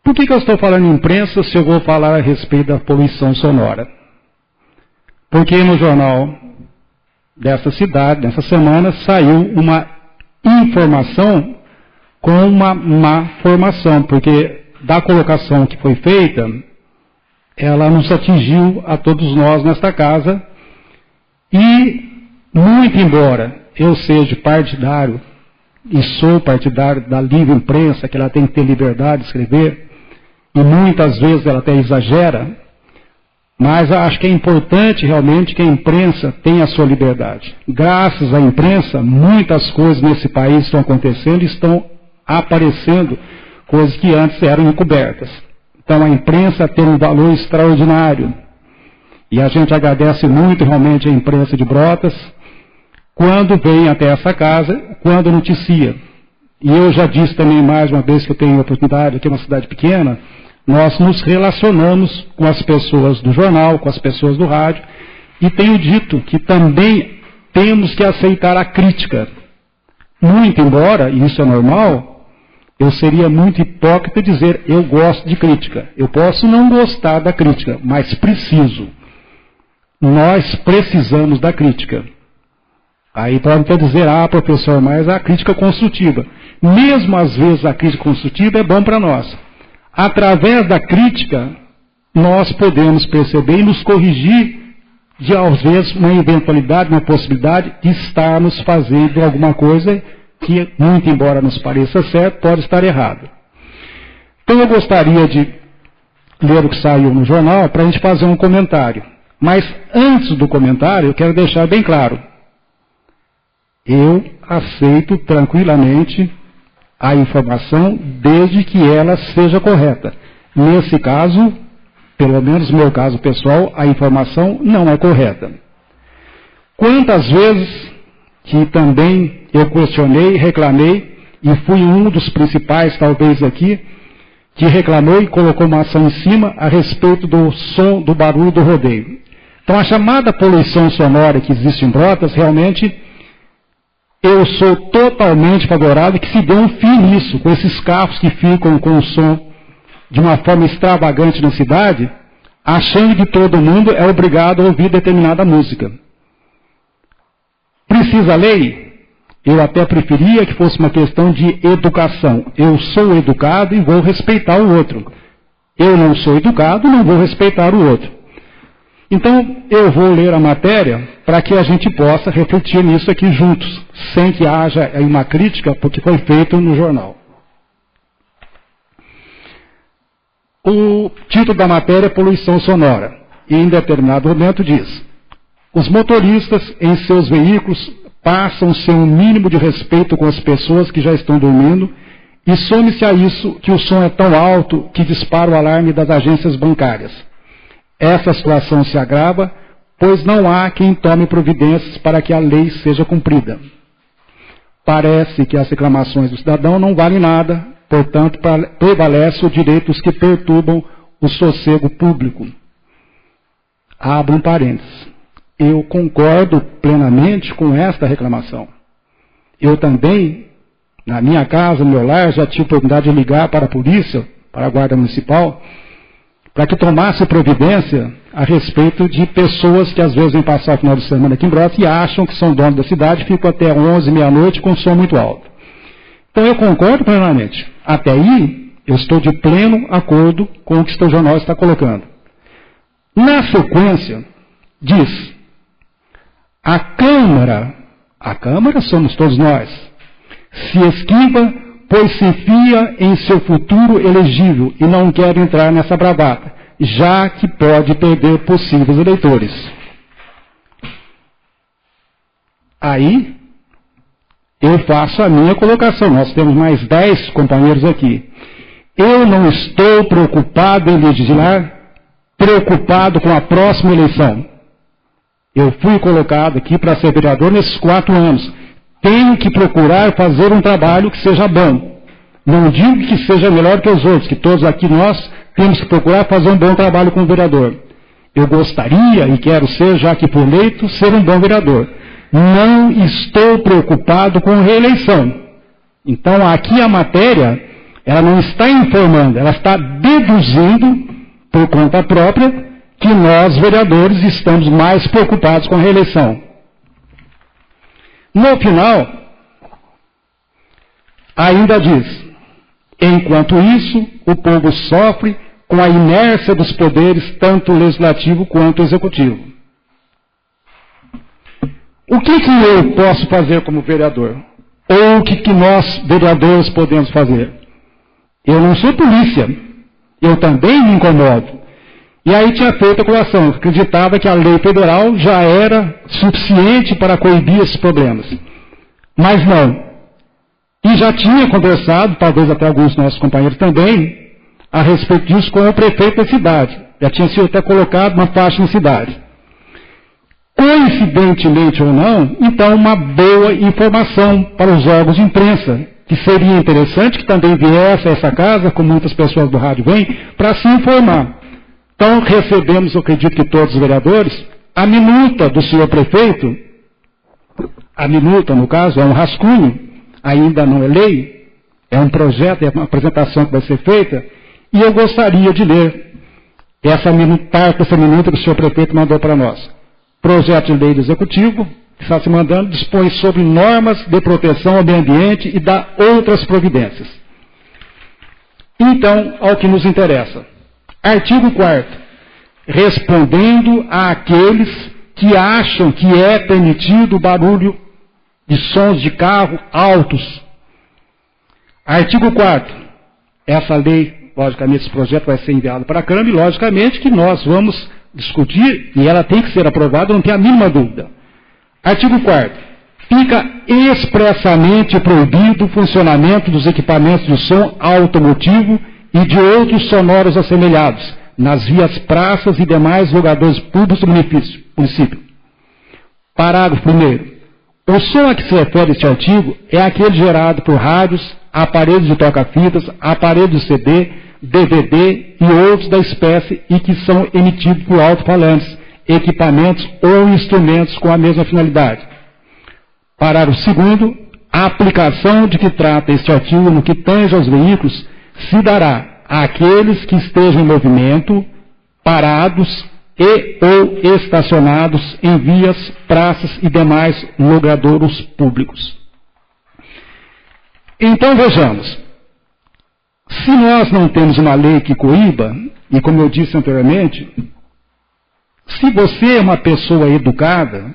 Por que eu estou falando em imprensa se eu vou falar a respeito da poluição sonora? Porque no jornal dessa cidade, nessa semana, saiu uma informação com uma má formação, porque da colocação que foi feita, ela nos atingiu a todos nós nesta casa, e muito embora eu seja partidário, e sou partidário da livre imprensa, que ela tem que ter liberdade de escrever, e muitas vezes ela até exagera, mas acho que é importante realmente que a imprensa tenha a sua liberdade. Graças à imprensa, muitas coisas nesse país estão acontecendo e estão aparecendo coisas que antes eram encobertas. Então a imprensa tem um valor extraordinário. E a gente agradece muito realmente a imprensa de Brotas, quando vem até essa casa, quando noticia. E eu já disse também mais uma vez que eu tenho a oportunidade, aqui é uma cidade pequena, nós nos relacionamos com as pessoas do jornal, com as pessoas do rádio, e tenho dito que também temos que aceitar a crítica. Muito embora, e isso é normal, eu seria muito hipócrita dizer eu gosto de crítica. Eu posso não gostar da crítica, mas preciso. Nós precisamos da crítica. Aí pode até dizer, professor, mas a crítica construtiva. Mesmo às vezes a crítica construtiva é bom para nós. Através da crítica, nós podemos perceber e nos corrigir de, às vezes, uma eventualidade, uma possibilidade de estarmos fazendo alguma coisa que, muito embora nos pareça certo, pode estar errado. Então eu gostaria de ler o que saiu no jornal para a gente fazer um comentário. Mas antes do comentário, eu quero deixar bem claro. Eu aceito tranquilamente a informação desde que ela seja correta. Nesse caso, pelo menos no meu caso pessoal, a informação não é correta. Quantas vezes que também eu questionei, reclamei, e fui um dos principais, talvez aqui, que reclamou e colocou uma ação em cima a respeito do som, do barulho do rodeio. Então a chamada poluição sonora que existe em Brotas, realmente, eu sou totalmente favorável que se dê um fim nisso, com esses carros que ficam com o som de uma forma extravagante na cidade, achando que todo mundo é obrigado a ouvir determinada música. Precisa lei? Eu até preferia que fosse uma questão de educação. Eu sou educado e vou respeitar o outro. Eu não sou educado, não vou respeitar o outro. Então, eu vou ler a matéria para que a gente possa refletir nisso aqui juntos, sem que haja uma crítica, porque foi feito no jornal. O título da matéria é Poluição Sonora, e em determinado momento diz: os motoristas em seus veículos passam sem um mínimo de respeito com as pessoas que já estão dormindo, e some-se a isso que o som é tão alto que dispara o alarme das agências bancárias. Essa situação se agrava, pois não há quem tome providências para que a lei seja cumprida. Parece que as reclamações do cidadão não valem nada, portanto, prevalece o direito dos que perturbam o sossego público. Abro um parênteses. Eu concordo plenamente com esta reclamação. Eu também, na minha casa, no meu lar, já tive a oportunidade de ligar para a polícia, para a Guarda Municipal, para que tomasse providência a respeito de pessoas que às vezes vêm passar o final de semana aqui em Brotas e acham que são donos da cidade e ficam até 11, meia-noite com som muito alto. Então eu concordo plenamente. Até aí, eu estou de pleno acordo com o que o jornal está colocando. Na sequência, diz: a Câmara somos todos nós, se esquiva, pois se fia em seu futuro elegível e não quer entrar nessa bravata, já que pode perder possíveis eleitores. Aí, eu faço a minha colocação. Nós temos mais 10 companheiros aqui. Eu não estou preocupado em legislar, preocupado com a próxima eleição. Eu fui colocado aqui para ser vereador nesses 4 anos. Tenho que procurar fazer um trabalho que seja bom. Não digo que seja melhor que os outros, que todos aqui nós temos que procurar fazer um bom trabalho como vereador. Eu gostaria, e quero ser, já que por eleito, ser um bom vereador. Não estou preocupado com reeleição. Então, aqui a matéria, ela não está informando, ela está deduzindo, por conta própria, que nós, vereadores, estamos mais preocupados com a reeleição. No final, ainda diz: enquanto isso, o povo sofre com a inércia dos poderes, tanto legislativo quanto executivo. O que eu posso fazer como vereador? Ou o que nós, vereadores, podemos fazer? Eu não sou polícia. Eu também me incomodo. E aí tinha feito a colação. Acreditava que a lei federal já era suficiente para coibir esses problemas. Mas não. E já tinha conversado, talvez até alguns dos nossos companheiros também, a respeito disso com o prefeito da cidade. Já tinha sido até colocado uma faixa na cidade. Coincidentemente ou não, então uma boa informação para os órgãos de imprensa, que seria interessante que também viesse a essa casa, como muitas pessoas do rádio vêm, para se informar. Então recebemos, eu acredito que todos os vereadores, a minuta do senhor prefeito. A minuta, no caso, é um rascunho, ainda não é lei, é um projeto, é uma apresentação que vai ser feita, e eu gostaria de ler essa minuta que o senhor prefeito mandou para nós. Projeto de lei do Executivo, que está se mandando, dispõe sobre normas de proteção ao meio ambiente e dá outras providências. Então, ao que nos interessa. Artigo 4º. Respondendo àqueles que acham que é permitido o barulho de sons de carro altos. Artigo 4º. Essa lei, logicamente, esse projeto vai ser enviado para a Câmara e, logicamente, que nós vamos discutir, e ela tem que ser aprovada, não tem a mínima dúvida. Artigo 4º. Fica expressamente proibido o funcionamento dos equipamentos de som automotivo e de outros sonoros assemelhados nas vias, praças e demais lugares públicos do município. Parágrafo 1º. O som a que se refere este artigo é aquele gerado por rádios, aparelhos de toca-fitas, aparelhos de CD, DVD e outros da espécie e que são emitidos por alto-falantes, equipamentos ou instrumentos com a mesma finalidade. Parágrafo 2º. A aplicação de que trata este artigo no que tange aos veículos se dará àqueles que estejam em movimento, parados e ou estacionados em vias, praças e demais logradouros públicos. Então vejamos. Se nós não temos uma lei que coíba, e como eu disse anteriormente, Se você é uma pessoa educada,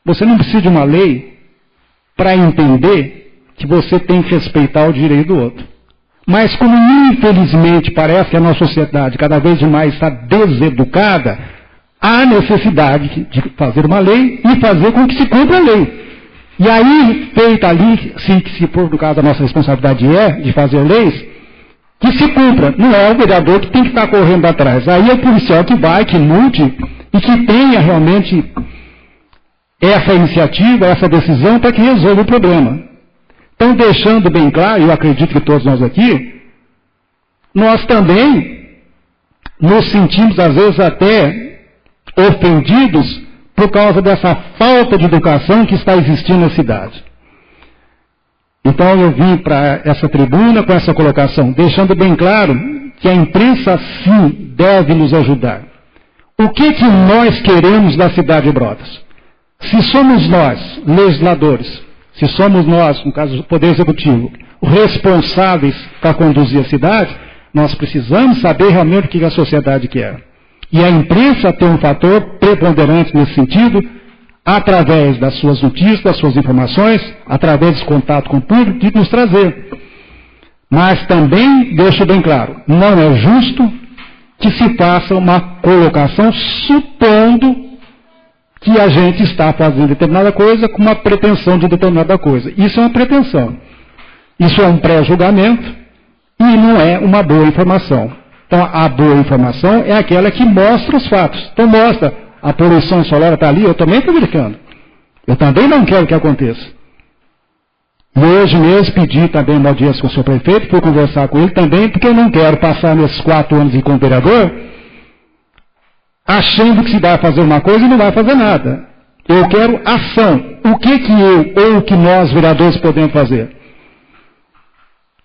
você não precisa de uma lei para entender que você tem que respeitar o direito do outro. Mas como infelizmente parece que a nossa sociedade cada vez mais está deseducada, há necessidade de fazer uma lei e fazer com que se cumpra a lei. E aí, feita ali, se por no caso a nossa responsabilidade é de fazer leis, que se cumpra. Não é o vereador que tem que estar correndo atrás. Aí é o policial que vai, que lute e que tenha realmente essa iniciativa, essa decisão para que resolva o problema. Então, deixando bem claro, eu acredito que todos nós aqui, nós também nos sentimos às vezes até ofendidos por causa dessa falta de educação que está existindo na cidade. Então eu vim para essa tribuna com essa colocação, deixando bem claro que a imprensa sim deve nos ajudar. O que nós queremos da cidade de Brotas? Se somos nós, legisladores, se somos nós, no caso do Poder Executivo, responsáveis para conduzir a cidade, nós precisamos saber realmente o que a sociedade quer. E a imprensa tem um fator preponderante nesse sentido, através das suas notícias, das suas informações, através desse contato com o público, de nos trazer. Mas também, deixo bem claro, não é justo que se faça uma colocação supondo que a gente está fazendo determinada coisa com uma pretensão de determinada coisa. Isso é uma pretensão. Isso é um pré-julgamento e não é uma boa informação. Então, a boa informação é aquela que mostra os fatos. Então, mostra, a poluição solar está ali, eu também estou verificando. Eu também não quero que aconteça. E hoje mesmo pedi também uma audiência com o senhor prefeito, fui conversar com ele também, porque eu não quero passar nesses 4 anos como vereador achando que se vai fazer uma coisa e não vai fazer nada. Eu quero ação. O que eu ou o que nós, vereadores, podemos fazer?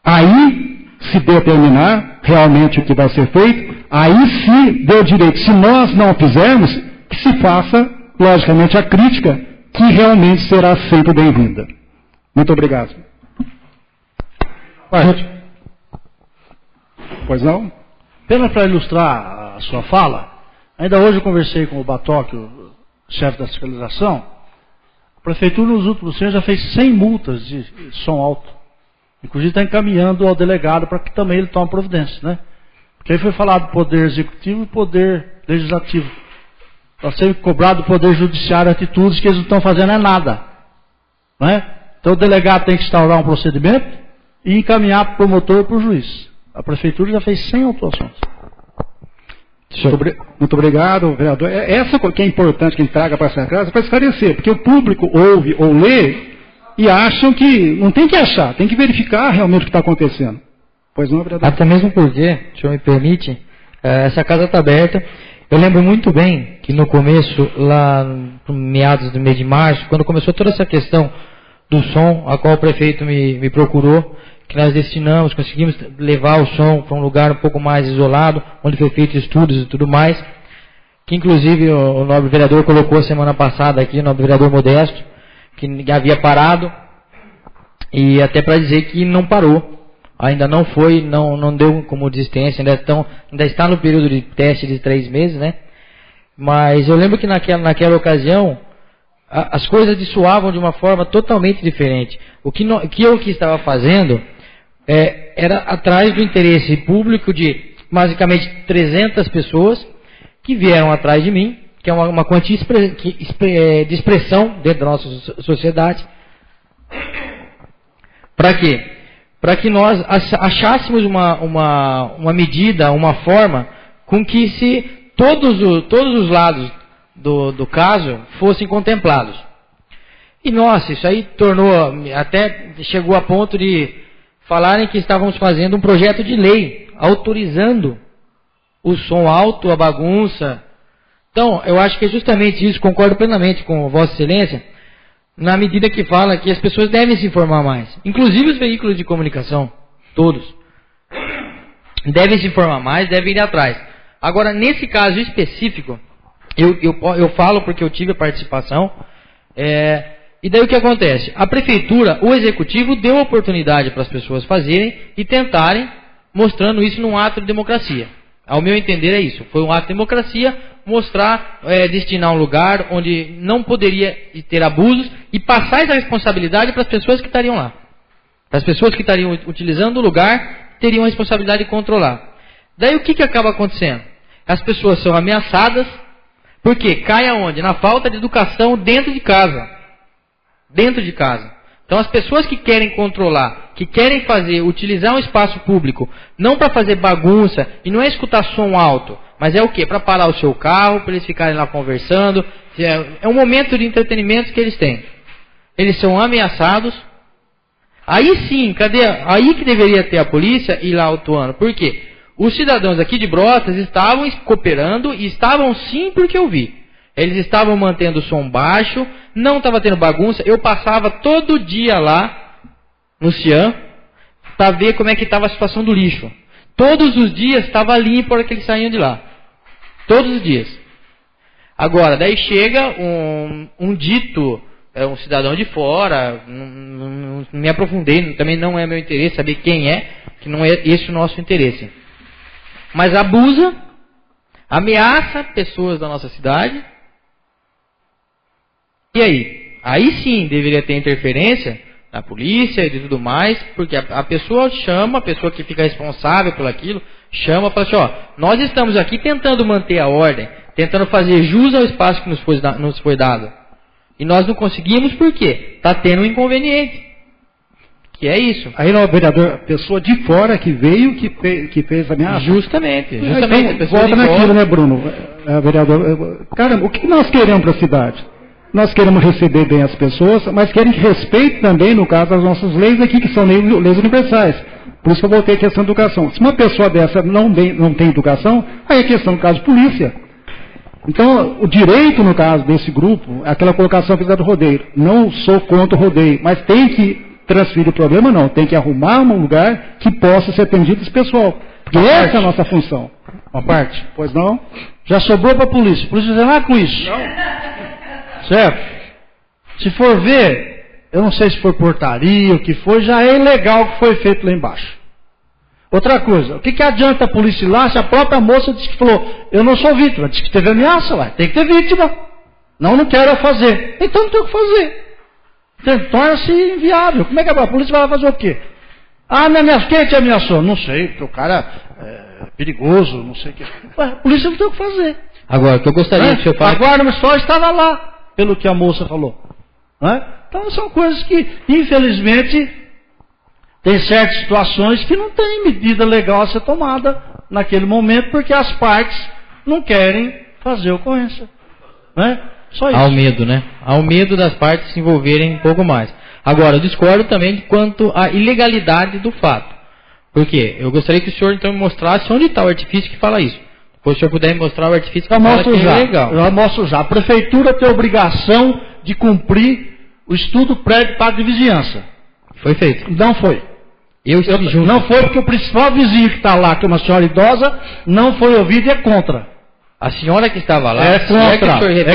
Aí, se determinar realmente o que vai ser feito, aí sim deu direito. Se nós não fizermos, que se faça, logicamente, a crítica, que realmente será sempre bem-vinda. Muito obrigado. Pois não? Apenas para ilustrar a sua fala, ainda hoje eu conversei com o Batoque, o chefe da fiscalização. A prefeitura nos últimos anos já fez 100 multas de som alto. Inclusive está encaminhando ao delegado para que também ele tome providência, né? Porque aí foi falado do poder executivo e poder legislativo. Está sendo cobrado do poder judiciário atitudes que eles não estão fazendo nada. Né? Então o delegado tem que instaurar um procedimento e encaminhar para o promotor e para o juiz. A prefeitura já fez 100 autuações. Muito obrigado, vereador. Essa que é importante que ele traga para essa casa para esclarecer, porque o público ouve ou lê e acham que não tem que achar, tem que verificar realmente o que está acontecendo. Pois não, vereador? Até mesmo porque, se o senhor me permite, essa casa está aberta. Eu lembro muito bem que no começo, lá no meados do mês de março, quando começou toda essa questão do som, a qual o prefeito me procurou, que nós destinamos, conseguimos levar o som para um lugar um pouco mais isolado, onde foi feito estudos e tudo mais, que inclusive o nobre vereador colocou semana passada aqui, o nobre vereador Modesto, que havia parado, e até para dizer que não parou, ainda não foi, não deu como desistência, ainda está no período de teste de 3 meses, né? Mas eu lembro que naquela ocasião, as coisas dissoavam de uma forma totalmente diferente. O que eu estava fazendo era atrás do interesse público de basicamente 300 pessoas que vieram atrás de mim, que é uma quantia de expressão dentro da nossa sociedade. Para quê? Para que nós achássemos uma medida, uma forma com que todos os lados do caso fossem contemplados. E nossa, isso aí até chegou a ponto de falarem que estávamos fazendo um projeto de lei autorizando o som alto, a bagunça. Então, eu acho que é justamente isso, concordo plenamente com Vossa Excelência, na medida que fala que as pessoas devem se informar mais. Inclusive os veículos de comunicação, todos. Devem se informar mais, devem ir atrás. Agora, nesse caso específico, eu falo porque eu tive a participação, e daí o que acontece? A prefeitura, o executivo, deu a oportunidade para as pessoas fazerem e tentarem, mostrando isso num ato de democracia. Ao meu entender é isso. Foi um ato de democracia, mostrar, destinar um lugar onde não poderia ter abusos e passar essa responsabilidade para as pessoas que estariam lá. Para as pessoas que estariam utilizando o lugar, teriam a responsabilidade de controlar. Daí o que acaba acontecendo? As pessoas são ameaçadas, porque cai aonde? Na falta de educação dentro de casa. Dentro de casa. Então as pessoas que querem controlar, que querem utilizar um espaço público, não para fazer bagunça, e não é escutar som alto, mas é o quê? Para parar o seu carro, para eles ficarem lá conversando. É um momento de entretenimento que eles têm. Eles são ameaçados. Aí sim, aí que deveria ter a polícia ir lá autuando. Por quê? Os cidadãos aqui de Brotas estavam cooperando e estavam sim porque eu vi. Eles estavam mantendo o som baixo, não estava tendo bagunça. Eu passava todo dia lá no Cian para ver como é que estava a situação do lixo. Todos os dias estava limpo a hora que eles saíam de lá. Todos os dias. Agora, daí chega um dito, um cidadão de fora, não me aprofundei, também não é meu interesse saber quem é, que não é esse o nosso interesse. Mas abusa, ameaça pessoas da nossa cidade. E aí? Aí sim deveria ter interferência da polícia e de tudo mais, porque a pessoa chama, a pessoa que fica responsável por aquilo, chama e fala assim, nós estamos aqui tentando manter a ordem, tentando fazer jus ao espaço que nos foi dado. E nós não conseguimos por quê? Está tendo um inconveniente. Que é isso. Aí o vereador, pessoa de fora que veio, que fez a ameaça. Justamente. Então, volta naquilo, né, Bruno? Vereador, caramba, o que nós queremos para a cidade? Nós queremos receber bem as pessoas, mas querem que respeite também, no caso, as nossas leis aqui, que são leis universais. Por isso que eu voltei à questão da educação. Se uma pessoa dessa não tem educação, aí é questão, no caso, polícia. Então, o direito, no caso desse grupo, é aquela colocação que fizeram do rodeio. Não sou contra o rodeio, mas tem que transferir o problema, não. Tem que arrumar um lugar que possa ser atendido esse pessoal. Porque essa é a nossa função. Uma parte. Pois não? Já sobrou para a polícia. A polícia não vai com isso. Não. Certo? Se for ver, eu não sei se foi portaria, o que foi, já é ilegal o que foi feito lá embaixo. Outra coisa, o que adianta a polícia ir lá se a própria moça disse que falou, eu não sou vítima, disse que teve ameaça, tem que ter vítima. Não quero fazer. Então não tem o que fazer. Então, torna-se inviável. Como é que a polícia vai fazer o quê? Me ameaçou. Quem te ameaçou? Não sei, porque o cara é perigoso, não sei o quê. A polícia não tem o que fazer. Agora, o que eu gostaria que o senhor falasse... A guarda municipal estava lá, pelo que a moça falou. Então são coisas que, infelizmente, tem certas situações que não tem medida legal a ser tomada naquele momento, porque as partes não querem fazer ocorrência. Só isso. Há o medo, né? Há o medo das partes se envolverem um pouco mais. Agora, eu discordo também quanto à ilegalidade do fato. Por quê? Eu gostaria que o senhor então me mostrasse onde está o artifício que fala isso. Depois o senhor puder me mostrar o artifício que fala que é legal. Eu mostro já. A prefeitura tem a obrigação de cumprir o estudo prévio para de vizinhança. Foi feito? Não foi. Eu estive junto. Não foi porque o principal vizinho que está lá, que é uma senhora idosa, não foi ouvido e é contra. A senhora que estava lá... É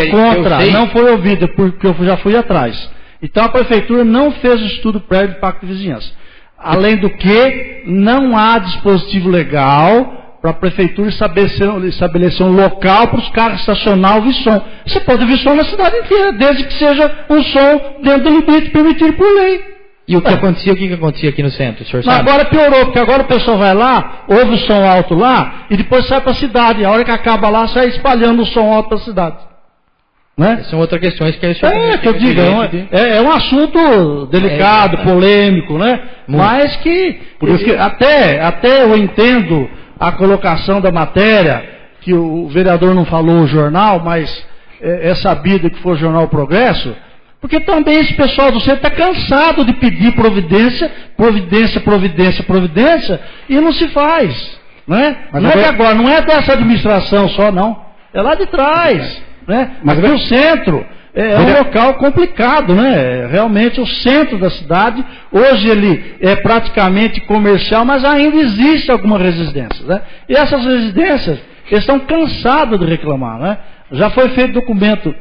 contra. Não foi ouvida, porque eu já fui atrás. Então a prefeitura não fez o estudo prévio de pacto de vizinhança. Além do que, não há dispositivo legal para a prefeitura estabelecer um local para os carros estacionar ouvir som. Você pode ouvir som na cidade inteira, desde que seja um som dentro do limite permitido por lei. E o que acontecia aqui no centro, o senhor sabe? Agora piorou, porque agora o pessoal vai lá, ouve o som alto lá, e depois sai para a cidade. A hora que acaba lá, sai espalhando o som alto para a cidade. São outras questões que o senhor... que eu digo, é um assunto delicado, polêmico, né? Muito. Mas que... Por isso que até eu entendo a colocação da matéria, que o vereador não falou o jornal, mas é sabido que foi o jornal Progresso, porque também esse pessoal do centro está cansado de pedir providência, e não se faz. Mas não é que agora, não é dessa administração só, não. É lá de trás. Mas o centro é um local complicado, realmente o centro da cidade, hoje ele é praticamente comercial, mas ainda existe alguma resistência. E essas resistências, eles estão cansados de reclamar. Já foi feito documento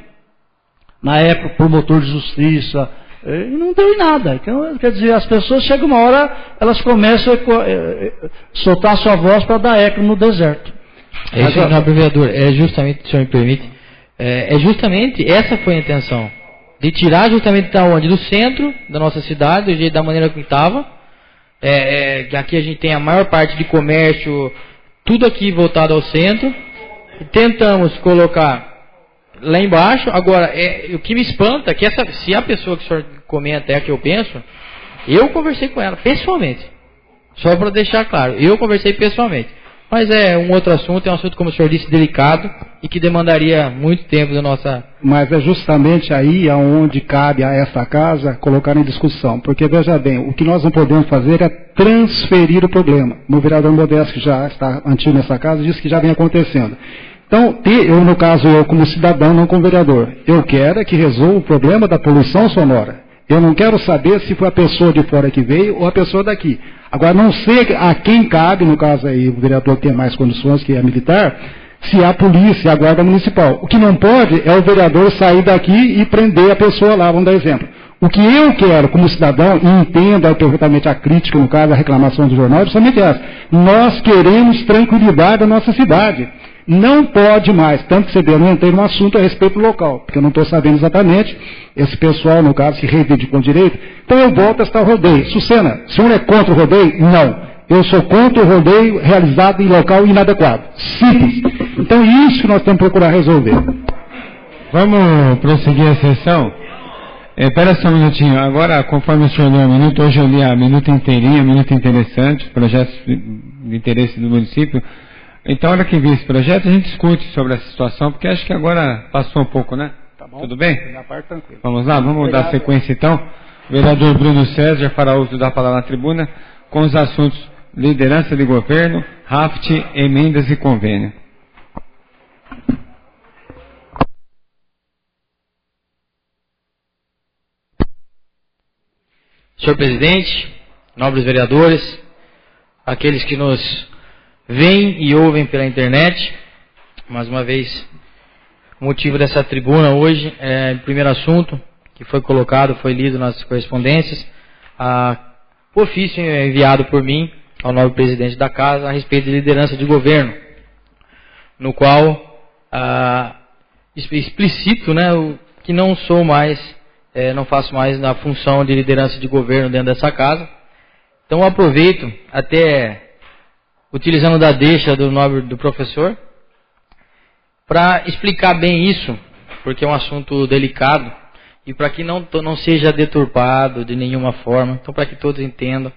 na época, promotor de justiça, e não deu em nada. Então, quer dizer, as pessoas chegam uma hora, elas começam a soltar sua voz para dar eco no deserto. É isso, nobre vereador, justamente, se o senhor me permite, justamente essa foi a intenção, de tirar justamente da onde? Do centro da nossa cidade, do jeito da maneira que estava, que aqui a gente tem a maior parte de comércio, tudo aqui voltado ao centro, e tentamos colocar lá embaixo. Agora, o que me espanta é que se a pessoa que o senhor comenta é a que eu penso, eu conversei com ela pessoalmente, só para deixar claro, eu conversei pessoalmente. Mas é um outro assunto, é um assunto, como o senhor disse, delicado e que demandaria muito tempo da nossa... Mas é justamente aí aonde cabe a essa casa colocar em discussão. Porque, veja bem, o que nós não podemos fazer é transferir o problema. O vereador Modesto, que já está antigo nessa casa, disse que já vem acontecendo. Então, no caso, eu como cidadão, não como vereador, eu quero é que resolva o problema da poluição sonora. Eu não quero saber se foi a pessoa de fora que veio ou a pessoa daqui. Agora, não sei a quem cabe, no caso aí, o vereador tem mais condições, que é militar, se é a polícia, a guarda municipal. O que não pode é o vereador sair daqui e prender a pessoa lá, vamos dar exemplo. O que eu quero, como cidadão, e entenda perfeitamente a crítica, no caso, a reclamação do jornal, é justamente essa. Nós queremos tranquilidade da nossa cidade. Não pode mais, tanto que você vê, eu não entrei no assunto a respeito do local, porque eu não estou sabendo exatamente, esse pessoal, no caso, se reivindicou direito. Então eu volto a estar o rodeio. Sucena, o senhor é contra o rodeio? Não. Eu sou contra o rodeio realizado em local inadequado. Simples. Então isso que nós temos que procurar resolver. Vamos prosseguir a sessão? Espera só um minutinho. Agora, conforme o senhor leu a minuta, hoje eu li a minuta inteirinha, minuta interessante, projetos de interesse do município. Então, a hora que vir esse projeto, a gente discute sobre essa situação, porque acho que agora passou um pouco, né? Tá bom. Tudo bem? Minha parte, tranquilo. Vamos lá, vamos dar sequência então. O vereador Bruno César já fará uso da palavra na tribuna com os assuntos liderança de governo, RAFT, emendas e convênio. Senhor presidente, nobres vereadores, aqueles que nos veem e ouvem pela internet, mais uma vez, o motivo dessa tribuna hoje é o primeiro assunto que foi colocado, foi lido nas correspondências, o ofício enviado por mim ao novo presidente da casa a respeito de liderança de governo, no qual explicito, né, que não sou mais, não faço mais na função de liderança de governo dentro dessa casa. Então eu aproveito até utilizando da deixa do professor, para explicar bem isso, porque é um assunto delicado, e para que não seja deturpado de nenhuma forma, então para que todos entendam.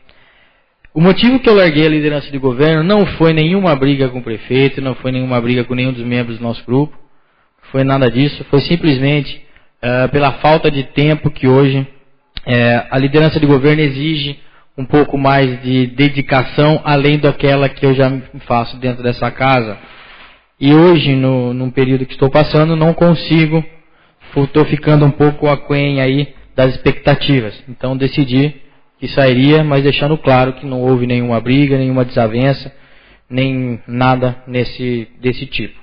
O motivo que eu larguei a liderança de governo não foi nenhuma briga com o prefeito, não foi nenhuma briga com nenhum dos membros do nosso grupo, não foi nada disso, foi simplesmente pela falta de tempo que hoje a liderança de governo exige um pouco mais de dedicação, além daquela que eu já faço dentro dessa casa. E hoje, num período que estou passando, não consigo, estou ficando um pouco aquém aí das expectativas. Então decidi que sairia, mas deixando claro que não houve nenhuma briga, nenhuma desavença, nem nada desse tipo.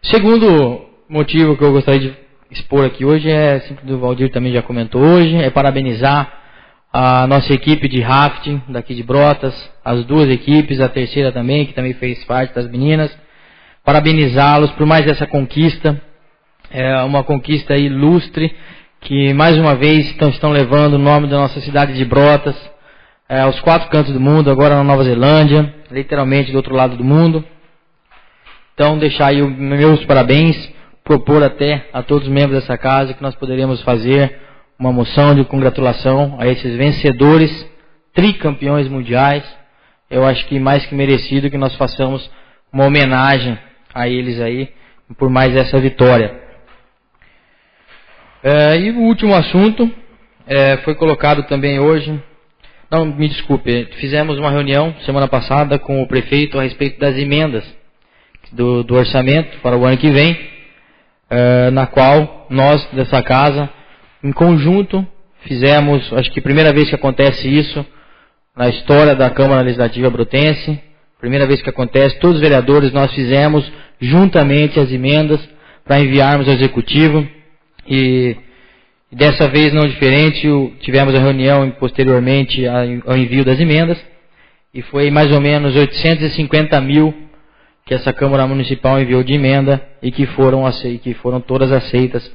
Segundo motivo que eu gostaria de expor aqui hoje é, sempre o Valdir também já comentou hoje, é parabenizar a nossa equipe de rafting daqui de Brotas, as duas equipes, a terceira também, que também fez parte das meninas, parabenizá-los por mais essa conquista, uma conquista ilustre, que mais uma vez estão levando o nome da nossa cidade de Brotas aos 4 cantos do mundo, agora na Nova Zelândia, literalmente do outro lado do mundo. Então deixar aí os meus parabéns, propor até a todos os membros dessa casa que nós poderíamos fazer uma moção de congratulação a esses vencedores, tricampeões mundiais. Eu acho que mais que merecido que nós façamos uma homenagem a eles aí, por mais essa vitória. E o último assunto, foi colocado também hoje, não, me desculpe, fizemos uma reunião semana passada com o prefeito a respeito das emendas do orçamento para o ano que vem, na qual nós dessa casa, em conjunto, fizemos, acho que primeira vez que acontece isso na história da Câmara Legislativa Brotense, primeira vez que acontece, todos os vereadores nós fizemos juntamente as emendas para enviarmos ao Executivo, e dessa vez não diferente, tivemos a reunião posteriormente ao envio das emendas, e foi mais ou menos 850 mil que essa Câmara Municipal enviou de emenda e que foram todas aceitas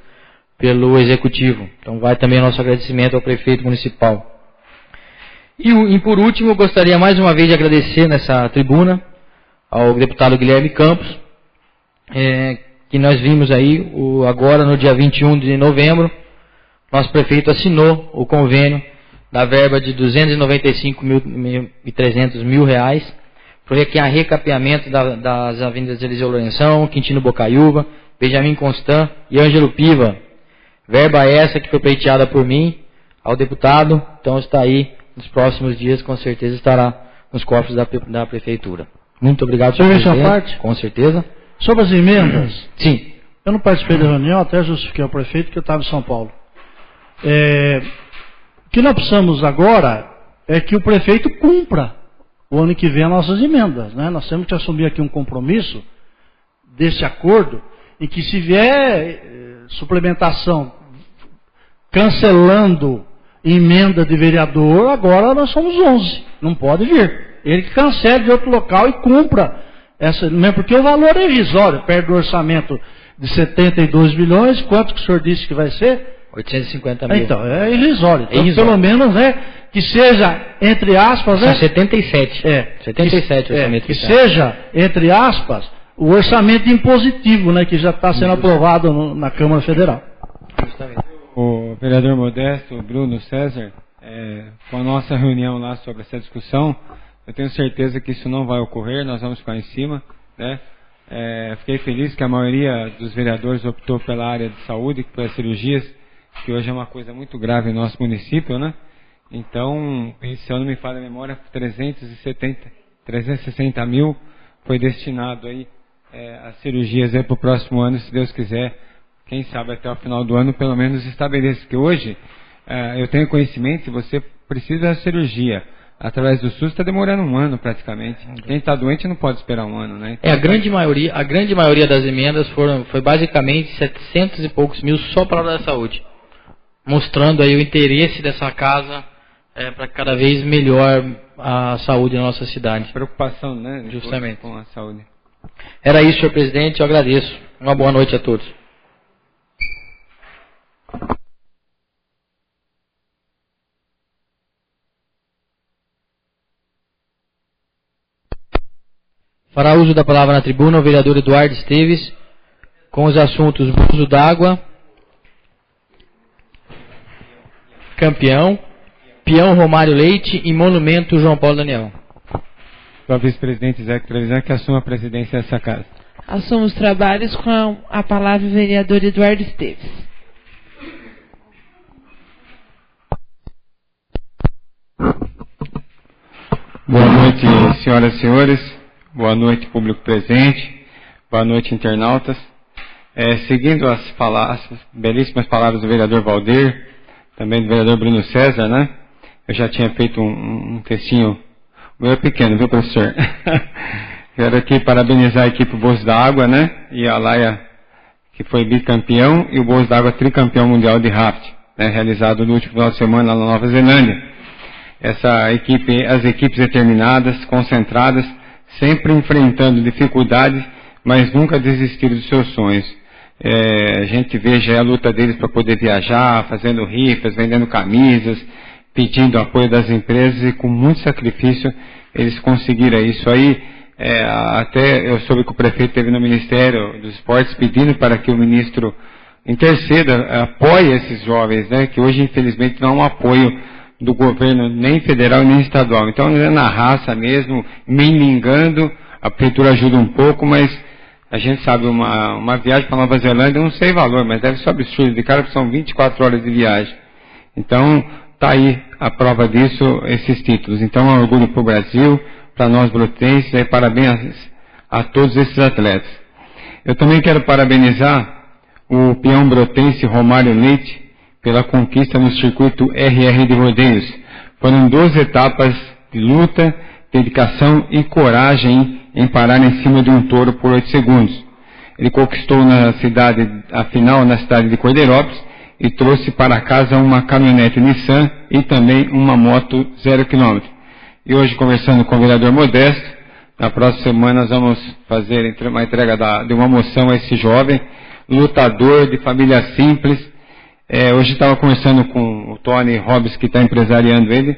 pelo Executivo. Então vai também o nosso agradecimento ao Prefeito Municipal. E por último, gostaria mais uma vez de agradecer nessa tribuna ao deputado Guilherme Campos, que nós vimos aí, agora no dia 21 de novembro, nosso prefeito assinou o convênio da verba de R$295.300 para o recapeamento das avenidas Eliseu Lourenção, Quintino Bocaiúva, Benjamin Constant e Ângelo Piva. Verba essa que foi pleiteada por mim ao deputado, então está aí, nos próximos dias, com certeza estará nos cofres da Prefeitura. Muito obrigado, senhor presidente. Parte? Com certeza. Sobre as emendas? Sim. Eu não participei da reunião, até justifiquei ao prefeito que eu estava em São Paulo. O que nós precisamos agora é que o prefeito cumpra o ano que vem as nossas emendas, né? Nós temos que assumir aqui um compromisso desse acordo, em que se vier suplementação cancelando emenda de vereador, agora nós somos 11, não pode vir. Ele que cancele de outro local e cumpra essa, mesmo porque o valor é irrisório, perto do orçamento de 72 milhões, quanto que o senhor disse que vai ser? 850 mil. Então, é irrisório. Então, irrisório. Pelo menos, né, que seja, entre aspas... São né, 77. 77 orçamento. Que seja, entre aspas, o orçamento impositivo, né, que já está sendo aprovado na Câmara Federal. Justamente. O vereador Modesto, o Bruno César, com a nossa reunião lá sobre essa discussão, eu tenho certeza que isso não vai ocorrer, nós vamos ficar em cima, né? Fiquei feliz que a maioria dos vereadores optou pela área de saúde, pelas cirurgias, que hoje é uma coisa muito grave em nosso município, né? Então, se eu não me falha a memória, 360 mil foi destinado aí a cirurgias para o próximo ano, se Deus quiser, quem sabe até o final do ano, pelo menos estabeleça, porque hoje eu tenho conhecimento, se você precisa da cirurgia através do SUS, está demorando um ano praticamente. Quem está doente não pode esperar um ano, né? Então, a grande maioria das emendas foi basicamente 700 e poucos mil só para a área da saúde, mostrando aí o interesse dessa casa para cada vez melhor a saúde na nossa cidade. Preocupação, né? Justamente. Com a saúde. Era isso, senhor presidente, eu agradeço. Uma boa noite a todos. Fará uso da palavra na tribuna o vereador Eduardo Esteves, com os assuntos uso d'água, campeão, peão Romário Leite e monumento João Paulo Daniel. O vice-presidente Zé Trevisan, que assuma a presidência dessa casa. Assumo os trabalhos com a palavra o vereador Eduardo Esteves. Boa noite, senhoras e senhores. Boa noite, público presente. Boa noite, internautas. Seguindo as belíssimas palavras do vereador Valdir, também do vereador Bruno César, né? Eu já tinha feito um textinho, o meu é pequeno, viu, professor? Quero aqui parabenizar a equipe Bolsa d'Água, né? E a Laia, que foi bicampeão, e o Bolsa d'Água tricampeão mundial de raft, né? Realizado no último final de semana lá na Nova Zelândia. As equipes determinadas, concentradas, sempre enfrentando dificuldades, mas nunca desistiram dos seus sonhos. A gente vê já a luta deles para poder viajar, fazendo rifas, vendendo camisas, pedindo apoio das empresas, e com muito sacrifício eles conseguiram isso aí. Até eu soube que o prefeito esteve no Ministério dos Esportes pedindo para que o ministro interceda, apoie esses jovens, né, que hoje infelizmente não há um apoio do governo nem federal nem estadual. Então é na raça mesmo, meningando, a prefeitura ajuda um pouco, mas a gente sabe, uma viagem para Nova Zelândia, eu não sei valor, mas deve ser absurdo, de cara são 24 horas de viagem. Então está aí a prova disso, esses títulos. Então é um orgulho para o Brasil, para nós brotenses, e parabéns a todos esses atletas. Eu também quero parabenizar o peão brotense Romário Leite pela conquista no circuito RR de rodeios. Foram 12 etapas de luta, dedicação e coragem em parar em cima de um touro por 8 segundos. Ele conquistou a final na cidade de Cordeirópolis e trouxe para casa uma caminhonete Nissan e também uma moto 0 km. E hoje, conversando com o vereador Modesto, Na próxima semana nós vamos fazer uma entrega de uma moção a esse jovem, lutador de família simples. Hoje estava conversando com o Tony Robbins, que está empresariando ele.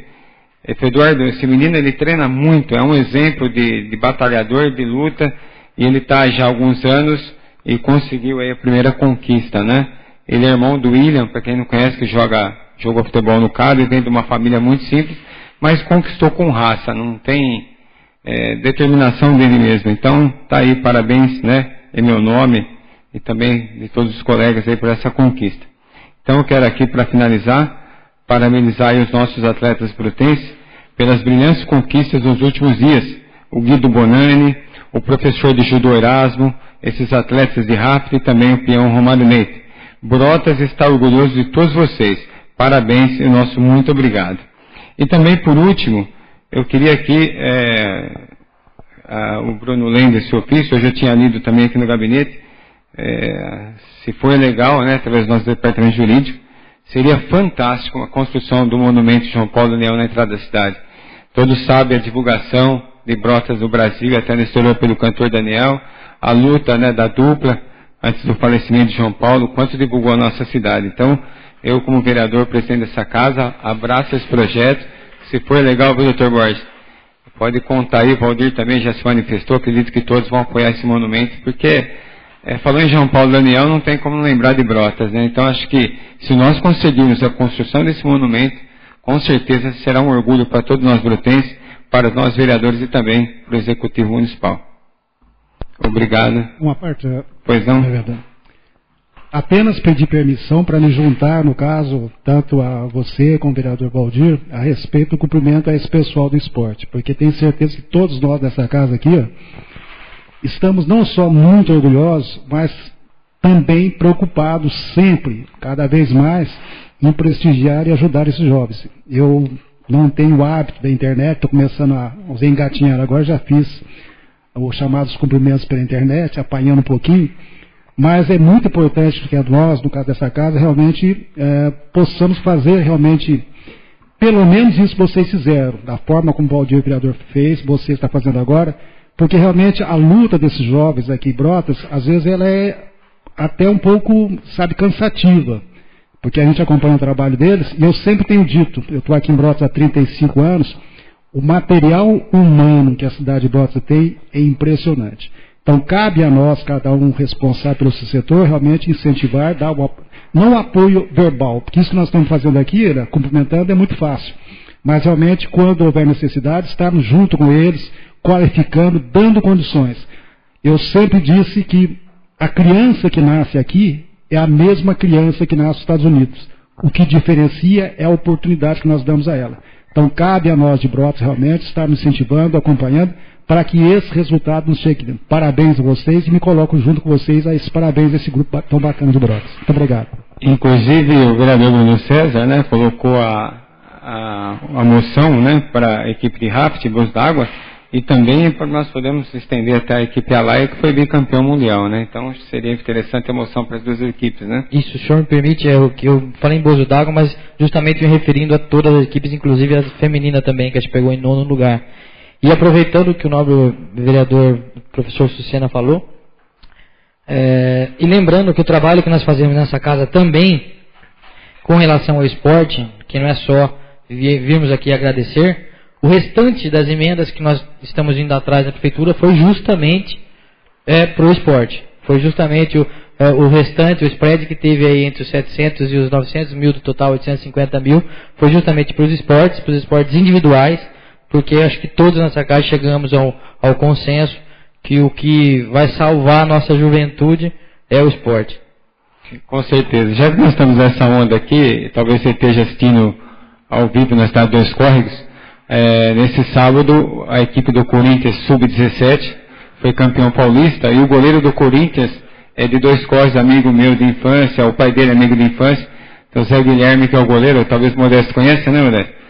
Eduardo, esse menino ele treina muito, é um exemplo de batalhador, de luta, e ele está já há alguns anos e conseguiu aí a primeira conquista, né? Ele é irmão do William, para quem não conhece, que joga futebol no Cabo, vem de uma família muito simples, mas conquistou com raça, não tem determinação dele mesmo. Então, tá aí, parabéns, né? Em meu nome e também de todos os colegas aí por essa conquista. Então, eu quero aqui, para finalizar, parabenizar aí os nossos atletas brutenses pelas brilhantes conquistas nos últimos dias. O Guido Bonani, o professor de judô Erasmo, esses atletas de rafting e também o peão Romário Neite. Brotas está orgulhoso de todos vocês. Parabéns e nosso muito obrigado. E também, por último, eu queria aqui, o Bruno lendo esse ofício, eu já tinha lido também aqui no gabinete, se for legal, né, através do nosso departamento jurídico, seria fantástico a construção do monumento João Paulo Daniel na entrada da cidade. Todos sabem a divulgação de Brotas do Brasil, até no exterior pelo cantor Daniel, a luta, né, da dupla, antes do falecimento de João Paulo, quanto divulgou a nossa cidade. Então, eu como vereador, presidente dessa casa, abraço esse projeto. Se for legal, viu, doutor Borges? Pode contar aí, o Valdir também já se manifestou, acredito que todos vão apoiar esse monumento, porque falou em João Paulo Daniel, não tem como não lembrar de Brotas, né? Então acho que se nós conseguirmos a construção desse monumento, com certeza será um orgulho para todos nós brutenses, para nós vereadores e também para o Executivo Municipal. Obrigado. Uma parte. Pois não? É verdade. Apenas pedir permissão para me juntar, no caso, tanto a você como o vereador Valdir, a respeito do cumprimento a esse pessoal do esporte, porque tenho certeza que todos nós dessa casa aqui, estamos não só muito orgulhosos, mas também preocupados sempre, cada vez mais, em prestigiar e ajudar esses jovens. Eu não tenho o hábito da internet, estou começando a engatinhar agora, já fiz os chamados cumprimentos pela internet, apanhando um pouquinho, mas é muito importante que nós, no caso dessa casa, realmente possamos fazer realmente, pelo menos isso que vocês fizeram, da forma como o Valdir, o vereador, fez, você está fazendo agora, porque realmente a luta desses jovens aqui em Brotas, às vezes ela é até um pouco, cansativa, porque a gente acompanha o trabalho deles, e eu sempre tenho dito, eu estou aqui em Brotas há 35 anos, o material humano que a cidade de Brotas tem é impressionante. Então, cabe a nós, cada um responsável pelo seu setor, realmente incentivar, dar não apoio verbal, porque isso que nós estamos fazendo aqui, cumprimentando, é muito fácil. Mas, realmente, quando houver necessidade, estarmos junto com eles, qualificando, dando condições. Eu sempre disse que a criança que nasce aqui é a mesma criança que nasce nos Estados Unidos. O que diferencia é a oportunidade que nós damos a ela. Então, cabe a nós de Brotas, realmente, estarmos incentivando, acompanhando, para que esse resultado nos chegue. Parabéns a vocês e me coloco junto com vocês a esse parabéns a esse grupo tão bacana de Brotas. Muito obrigado. Inclusive, o vereador Bruno César, né, colocou a moção, né, para a equipe de rafting, Bolsa d'Água, e também para nós podemos estender até a equipe Alaia, que foi bicampeão mundial, né? Então seria interessante a moção para as duas equipes, né? Isso, o senhor me permite, que eu falei em Bolsa d'Água, mas justamente me referindo a todas as equipes, inclusive a feminina também, que a gente pegou em 9º lugar. E aproveitando o que o nobre vereador professor Sucena falou, e lembrando que o trabalho que nós fazemos nessa casa também, com relação ao esporte, que não é só virmos aqui agradecer, o restante das emendas que nós estamos indo atrás da prefeitura foi justamente para o esporte. Foi justamente o restante, o spread que teve aí entre os 700 e os 900 mil, do total 850 mil, foi justamente para os esportes individuais, porque acho que todos nessa casa chegamos ao consenso que o que vai salvar a nossa juventude é o esporte. Com certeza. Já que nós estamos nessa onda aqui, talvez você esteja assistindo ao vivo na Cidade dos Córregos, nesse sábado a equipe do Corinthians Sub-17 foi campeão paulista, e o goleiro do Corinthians é de Dois Córregos, amigo meu de infância, o pai dele é amigo de infância, então Zé Guilherme, que é o goleiro, talvez o Modesto conheça, né, Modesto?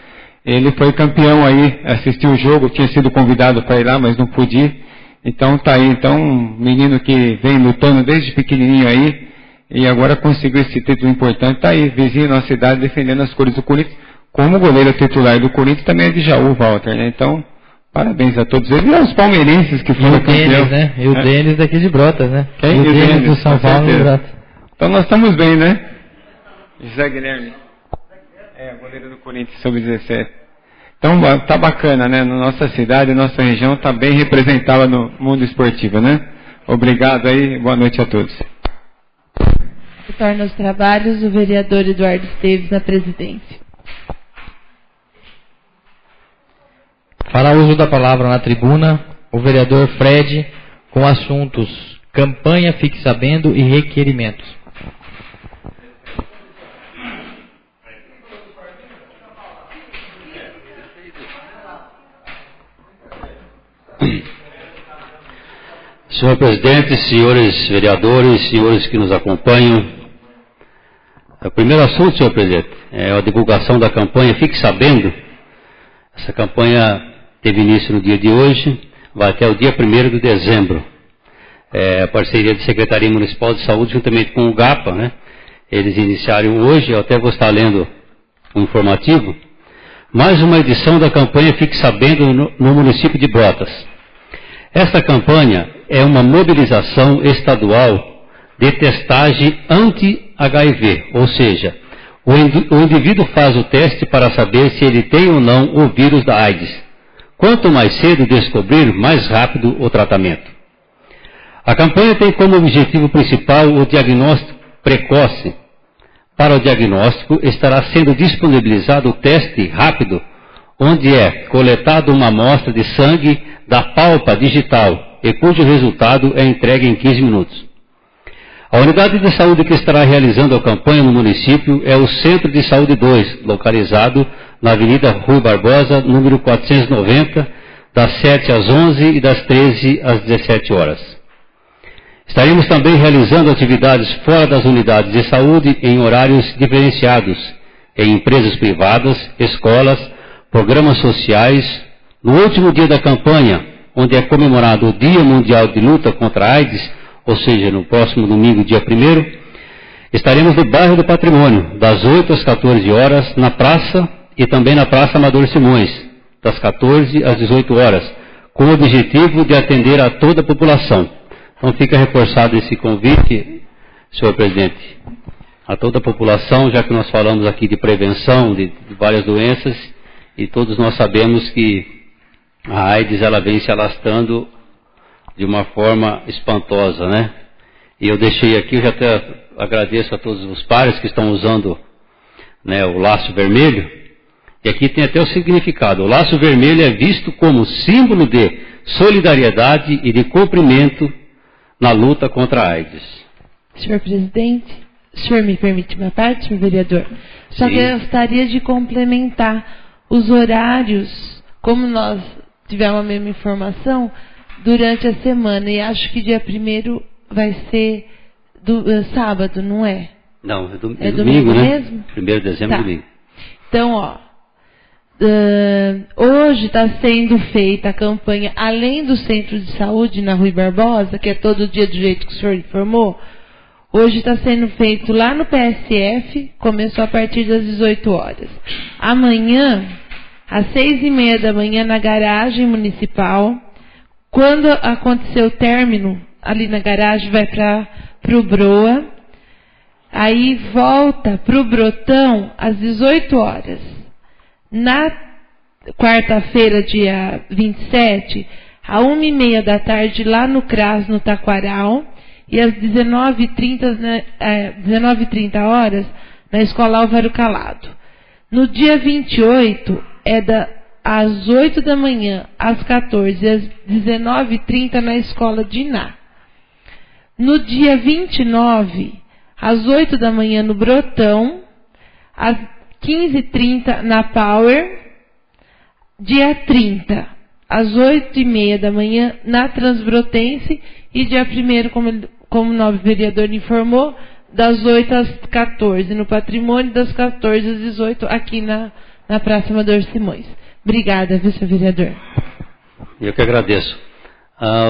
Ele foi campeão aí, assistiu o jogo, tinha sido convidado para ir lá, mas não pude ir. Então tá aí, então um menino que vem lutando desde pequenininho aí, e agora conseguiu esse título importante, tá aí, vizinho da nossa cidade, defendendo as cores do Corinthians, como o goleiro titular do Corinthians também é de Jaú, Walter, né? Então, Parabéns a todos eles. E aos palmeirenses que foram campeões. Né? E o Denis daqui de Brotas, né? Quem? E o Denis do São Paulo de Brotas. Então nós estamos bem, né? José Guilherme. Goleiro do Corinthians, sub-17. Então tá bacana, né? Na nossa cidade, na nossa região, tá bem representada no mundo esportivo, né? Obrigado aí, boa noite a todos. Retorna aos trabalhos o vereador Eduardo Esteves na presidência. Fará uso da palavra na tribuna o vereador Fred com assuntos campanha, fique sabendo e requerimentos. Senhor presidente, senhores vereadores, senhores que nos acompanham, o primeiro assunto, senhor presidente, é a divulgação da campanha Fique Sabendo. Essa campanha teve início no dia de hoje, vai até o dia 1º de dezembro. A parceria da Secretaria Municipal de Saúde, juntamente com o GAPA, né? Eles iniciaram hoje, eu até vou estar lendo o informativo, mais uma edição da campanha Fique Sabendo no município de Brotas. Esta campanha é uma mobilização estadual de testagem anti-HIV, ou seja, o indivíduo faz o teste para saber se ele tem ou não o vírus da AIDS. Quanto mais cedo descobrir, mais rápido o tratamento. A campanha tem como objetivo principal o diagnóstico precoce. Para o diagnóstico, estará sendo disponibilizado o teste rápido, onde é coletado uma amostra de sangue da palpa digital e cujo resultado é entregue em 15 minutos. A unidade de saúde que estará realizando a campanha no município é o Centro de Saúde 2, localizado na Avenida Rui Barbosa, número 490, das 7 às 11 e das 13 às 17 horas. Estaremos também realizando atividades fora das unidades de saúde em horários diferenciados, em empresas privadas, escolas, programas sociais. No último dia da campanha, onde é comemorado o Dia Mundial de Luta contra a AIDS, ou seja, no próximo domingo, dia 1º, estaremos no bairro do Patrimônio, das 8 às 14 horas, na praça e também na Praça Amador Simões, das 14 às 18 horas, com o objetivo de atender a toda a população. Então fica reforçado esse convite, senhor presidente, a toda a população, já que nós falamos aqui de prevenção de várias doenças, e todos nós sabemos que a AIDS ela vem se alastrando de uma forma espantosa, né? E eu deixei aqui, eu já até agradeço a todos os pares que estão usando, né, o laço vermelho, e aqui tem até o significado. O laço vermelho é visto como símbolo de solidariedade e de cumprimento na luta contra a AIDS. Senhor presidente, o senhor me permite uma parte, senhor vereador? Só que eu gostaria de complementar os horários, como nós tivemos a mesma informação, durante a semana, e acho que dia 1º vai ser sábado, não é? Não, é domingo, né? Mesmo? 1º de dezembro, domingo. Então, ó, hoje está sendo feita a campanha, além do Centro de Saúde na Rui Barbosa, que é todo dia do jeito que o senhor informou, hoje está sendo feito lá no PSF, começou a partir das 18 horas. Amanhã, às 6h30 da manhã, na garagem municipal. Quando acontecer o término, ali na garagem, vai para o Broa. Aí volta para o Brotão às 18 horas. Na quarta-feira, dia 27, à 1h30 da tarde, lá no CRAS, no Taquaral. E às 19h30 horas, na Escola Álvaro Calado. No dia 28, às 8 da manhã, às 14 às 19h30 na Escola de Iná. No dia 29, às 8 da manhã no Brotão, às 15h30 na Power. Dia 30, às 8h30 da manhã na Transbrotense. E dia 1º, como o nobre vereador informou, das 8 às 14 no Patrimônio, das 14 às 18 aqui na Praça Amador Simões. Obrigada, vice-vereador. Eu que agradeço.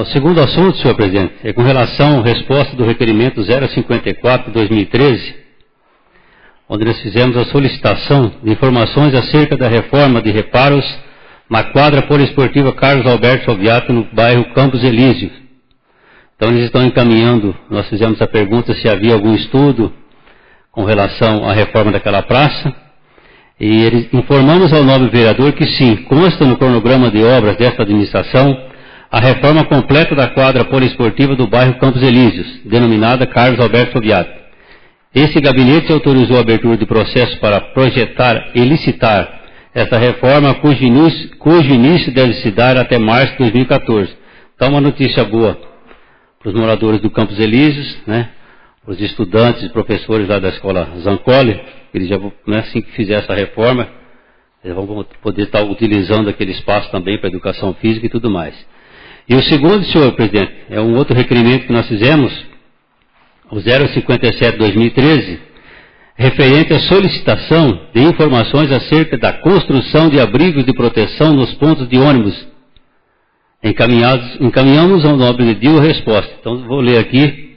O segundo assunto, senhor presidente, é com relação à resposta do requerimento 054/2013, onde nós fizemos a solicitação de informações acerca da reforma de reparos uma quadra poliesportiva Carlos Alberto Soviato no bairro Campos Elíseos. Então eles estão encaminhando, nós fizemos a pergunta se havia algum estudo com relação à reforma daquela praça, e eles informamos ao nobre vereador que sim, consta no cronograma de obras desta administração a reforma completa da quadra poliesportiva do bairro Campos Elíseos, denominada Carlos Alberto Soviato. Esse gabinete autorizou a abertura de processo para projetar e licitar esta reforma, cujo início deve se dar até março de 2014. Então, uma notícia boa para os moradores do Campos Elíseos, né, os estudantes e professores lá da escola Zancoli, eles já vão, né, assim que fizer essa reforma, eles vão poder estar utilizando aquele espaço também para educação física e tudo mais. E o segundo, senhor presidente, é um outro requerimento que nós fizemos, o 057/2013, referente à solicitação de informações acerca da construção de abrigos de proteção nos pontos de ônibus. Encaminhamos ao nobre Edil a resposta. Então, vou ler aqui,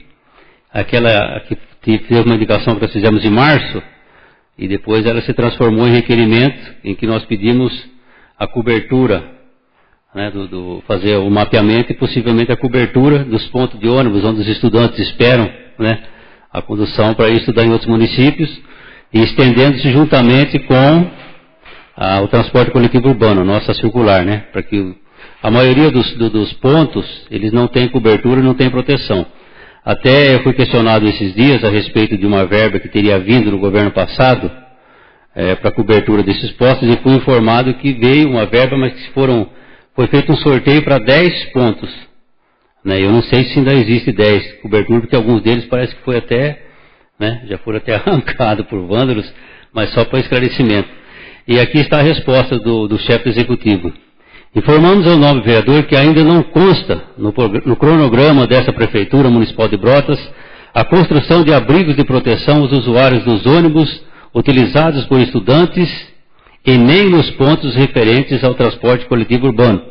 aquela que teve uma indicação que nós fizemos em março, e depois ela se transformou em requerimento, em que nós pedimos a cobertura, né, fazer o mapeamento e possivelmente a cobertura dos pontos de ônibus, onde os estudantes esperam, né, a condução para ir estudar em outros municípios, e estendendo-se juntamente com o transporte coletivo urbano, nossa circular, né, para que a maioria dos pontos, eles não têm cobertura, não têm proteção. Até eu fui questionado esses dias a respeito de uma verba que teria vindo no governo passado para a cobertura desses postos, e fui informado que veio uma verba, mas que foi feito um sorteio para 10 pontos. Né? Eu não sei se ainda existe 10 coberturas, porque alguns deles parece que foi até, né, já foram até arrancados por vândalos, mas só para esclarecimento. E aqui está a resposta do chefe executivo. Informamos ao nobre vereador que ainda não consta no cronograma dessa Prefeitura Municipal de Brotas a construção de abrigos de proteção aos usuários dos ônibus utilizados por estudantes e nem nos pontos referentes ao transporte coletivo urbano.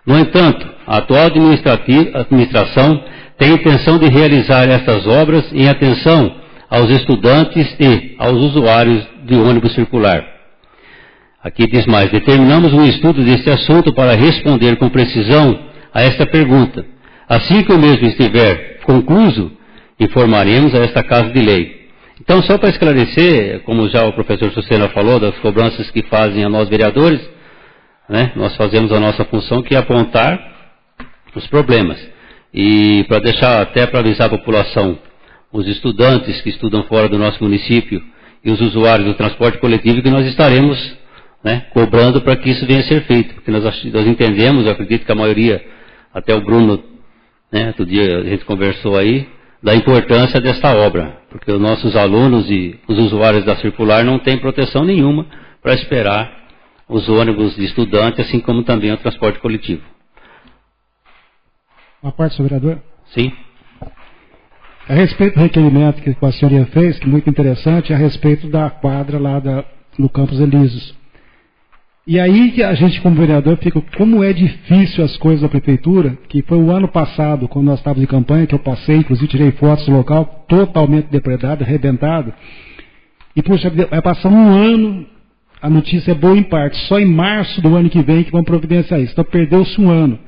No entanto, a atual administração tem intenção de realizar estas obras em atenção aos estudantes e aos usuários de ônibus circular. Aqui diz mais: determinamos um estudo deste assunto para responder com precisão a esta pergunta. Assim que o mesmo estiver concluído, informaremos a esta Casa de Lei. Então, só para esclarecer, como já o professor Sucena falou, das cobranças que fazem a nós vereadores, né, nós fazemos a nossa função, que é apontar os problemas. E para deixar, até para avisar a população, os estudantes que estudam fora do nosso município e os usuários do transporte coletivo, que nós estaremos, né, cobrando para que isso venha a ser feito. Porque nós entendemos, eu acredito que a maioria, até o Bruno, né, outro dia a gente conversou aí, da importância desta obra, porque os nossos alunos e os usuários da circular não têm proteção nenhuma para esperar os ônibus de estudante, assim como também o transporte coletivo. Uma parte, senhor vereador? Sim. A respeito do requerimento que a senhoria fez, que é muito interessante, a respeito da quadra lá no Campos Elíseos. E aí que a gente, como vereador, fica, como é difícil as coisas da prefeitura, que foi o ano passado, quando nós estávamos em campanha, que eu passei, inclusive tirei fotos do local, totalmente depredado, arrebentado. E, puxa, vai passar um ano, a notícia é boa em parte, só em março do ano que vem que vão providenciar isso. Então perdeu-se um ano.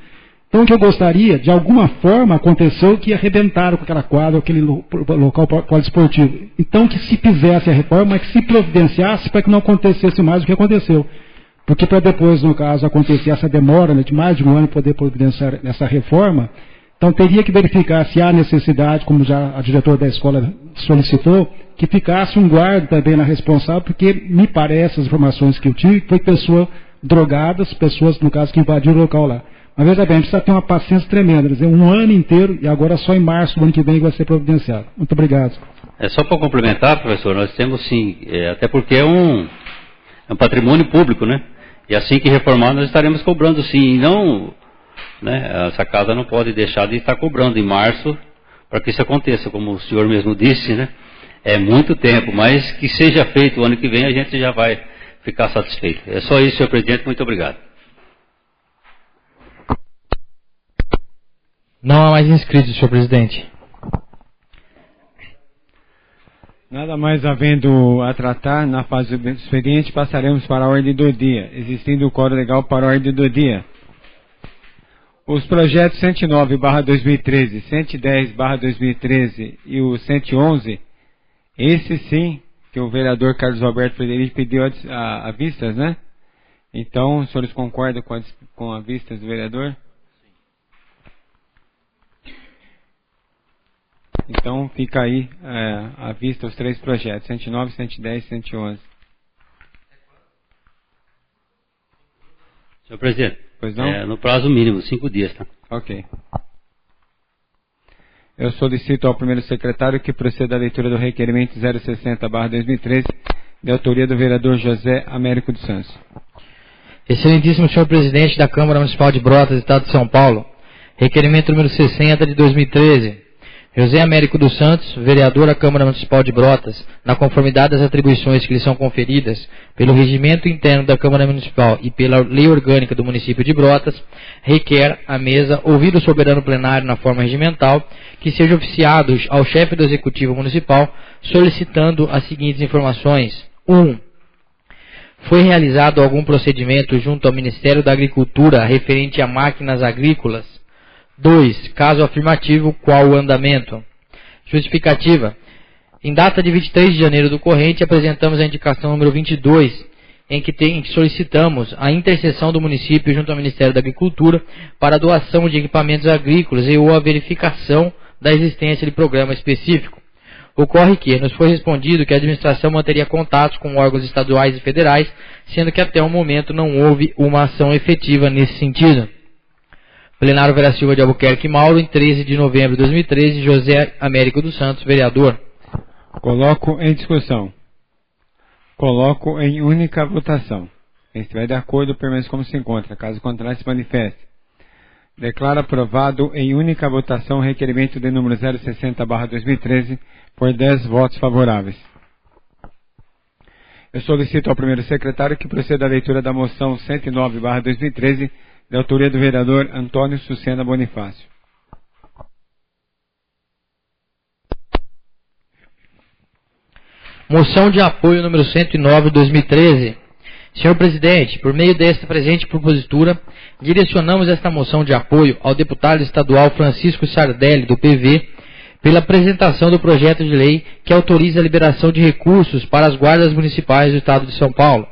Então o que eu gostaria, de alguma forma, aconteceu que arrebentaram com aquela quadra, aquele local poliesportivo. Então que se fizesse a reforma, mas que se providenciasse para que não acontecesse mais o que aconteceu. Porque para depois, no caso, acontecer essa demora, né, de mais de um ano poder providenciar essa reforma, então teria que verificar se há necessidade, como já a diretora da escola solicitou, que ficasse um guarda também na responsável, porque me parece, as informações que eu tive, foi pessoas drogadas, pessoas, no caso, que invadiram o local lá. Mas veja bem, a gente precisa ter uma paciência tremenda, quer dizer, um ano inteiro, e agora só em março do ano que vem vai ser providenciado. Muito obrigado. É só para complementar, professor, nós temos sim, até porque é um patrimônio público, né? E assim que reformar, nós estaremos cobrando sim, e não, né, essa casa não pode deixar de estar cobrando em março para que isso aconteça, como o senhor mesmo disse, né? É muito tempo, mas que seja feito o ano que vem, a gente já vai ficar satisfeito. É só isso, senhor presidente, muito obrigado. Não há mais inscritos, senhor presidente. Nada mais havendo a tratar, na fase do expediente, passaremos para a ordem do dia, existindo o quórum legal para a ordem do dia. Os projetos 109/2013, 110/2013 e o 111, esse sim, que o vereador Carlos Alberto Frederico pediu a vistas, né? Então, os senhores concordam com a vistas do vereador? Então, fica aí à vista os 3 projetos, 109, 110 e 111. Senhor presidente, pois não? No prazo mínimo, 5 dias, tá? Ok. Eu solicito ao primeiro secretário que proceda à leitura do requerimento 060/2013, de autoria do vereador José Américo dos Santos. Excelentíssimo senhor presidente da Câmara Municipal de Brotas, Estado de São Paulo, requerimento número 60 de 2013. José Américo dos Santos, vereador da Câmara Municipal de Brotas, na conformidade das atribuições que lhe são conferidas pelo regimento interno da Câmara Municipal e pela lei orgânica do município de Brotas, requer à mesa ouvir o soberano plenário na forma regimental, que seja oficiado ao chefe do Executivo Municipal, solicitando as seguintes informações. 1. Foi realizado algum procedimento junto ao Ministério da Agricultura referente a máquinas agrícolas? 2. Caso afirmativo, qual o andamento? Justificativa. Em data de 23 de janeiro do corrente, apresentamos a indicação número 22, em que solicitamos a intercessão do município junto ao Ministério da Agricultura para a doação de equipamentos agrícolas e ou a verificação da existência de programa específico. Ocorre que nos foi respondido que a administração manteria contatos com órgãos estaduais e federais, sendo que até o momento não houve uma ação efetiva nesse sentido. Plenário Vera Silva de Albuquerque Mauro, em 13 de novembro de 2013, José Américo dos Santos, vereador. Coloco em discussão. Coloco em única votação. Quem estiver de acordo, permaneça como se encontra. Caso contrário, se manifeste. Declaro aprovado em única votação o requerimento de número 060/2013 por 10 votos favoráveis. Eu solicito ao primeiro secretário que proceda à leitura da moção 109/2013, de autoria do vereador Antônio Sucena Bonifácio. Moção de apoio número 109/2013. Senhor presidente, por meio desta presente propositura, direcionamos esta moção de apoio ao deputado estadual Francisco Sardelli, do PV, pela apresentação do projeto de lei que autoriza a liberação de recursos para as guardas municipais do Estado de São Paulo.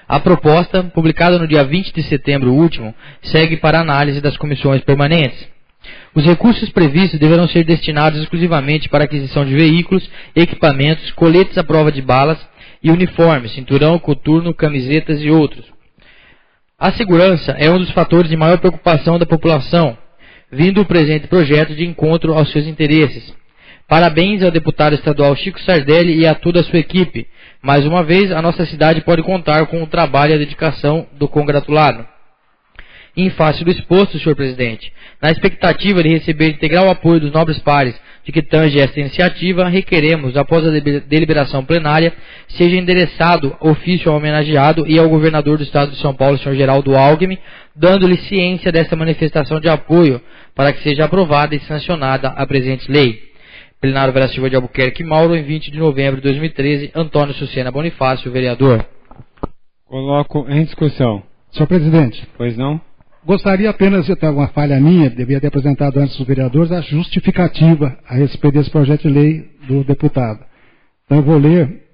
A proposta, publicada no dia 20 de setembro último, segue para análise das comissões permanentes. Os recursos previstos deverão ser destinados exclusivamente para aquisição de veículos, equipamentos, coletes à prova de balas e uniformes, cinturão, coturno, camisetas e outros. A segurança é um dos fatores de maior preocupação da população, vindo o presente projeto de encontro aos seus interesses. Parabéns ao deputado estadual Chico Sardelli e a toda a sua equipe. Mais uma vez, a nossa cidade pode contar com o trabalho e a dedicação do congratulado. Em face do exposto, senhor presidente, na expectativa de receber integral apoio dos nobres pares de que tange esta iniciativa, requeremos, após a deliberação plenária, seja endereçado ofício ao homenageado e ao governador do Estado de São Paulo, senhor Geraldo Alckmin, dando-lhe ciência desta manifestação de apoio para que seja aprovada e sancionada a presente lei. Plenário Vera Silva de Albuquerque Mauro, em 20 de novembro de 2013, Antônio Sucena Bonifácio, vereador. Coloco em discussão. Senhor presidente. Pois não? Gostaria apenas de ter uma falha minha, devia ter apresentado antes dos vereadores a justificativa a respeito desse projeto de lei do deputado. Então eu vou ler.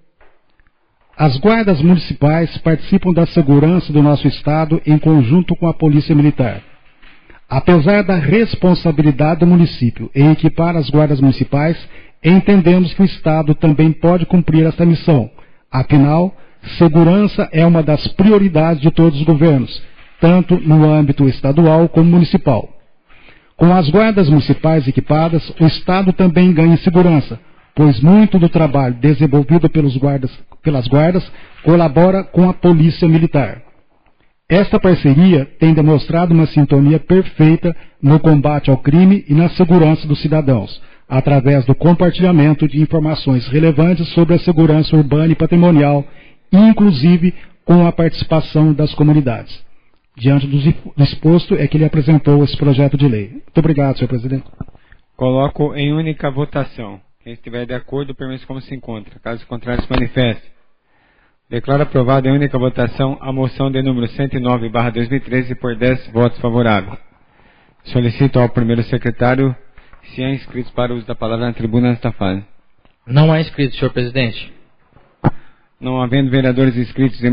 As guardas municipais participam da segurança do nosso Estado em conjunto com a Polícia Militar. Apesar da responsabilidade do município em equipar as guardas municipais, entendemos que o Estado também pode cumprir essa missão. Afinal, segurança é uma das prioridades de todos os governos, tanto no âmbito estadual como municipal. Com as guardas municipais equipadas, o Estado também ganha em segurança, pois muito do trabalho desenvolvido pelas guardas colabora com a Polícia Militar. Esta parceria tem demonstrado uma sintonia perfeita no combate ao crime e na segurança dos cidadãos, através do compartilhamento de informações relevantes sobre a segurança urbana e patrimonial, inclusive com a participação das comunidades. Diante do exposto é que ele apresentou esse projeto de lei. Muito obrigado, senhor presidente. Coloco em única votação. Quem estiver de acordo, permaneça como se encontra. Caso contrário, se manifeste. Declaro aprovada em única votação a moção de número 109/2013 por 10 votos favoráveis. Solicito ao primeiro secretário se há inscritos para o uso da palavra na tribuna nesta fase. Não há inscritos, senhor presidente. Não havendo vereadores inscritos e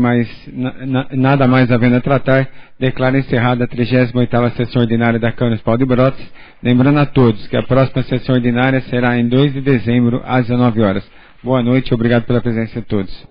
nada mais havendo a tratar, declaro encerrada a 38ª sessão ordinária da Câmara Municipal de Brotas, lembrando a todos que a próxima sessão ordinária será em 2 de dezembro, às 19 horas. Boa noite e obrigado pela presença de todos.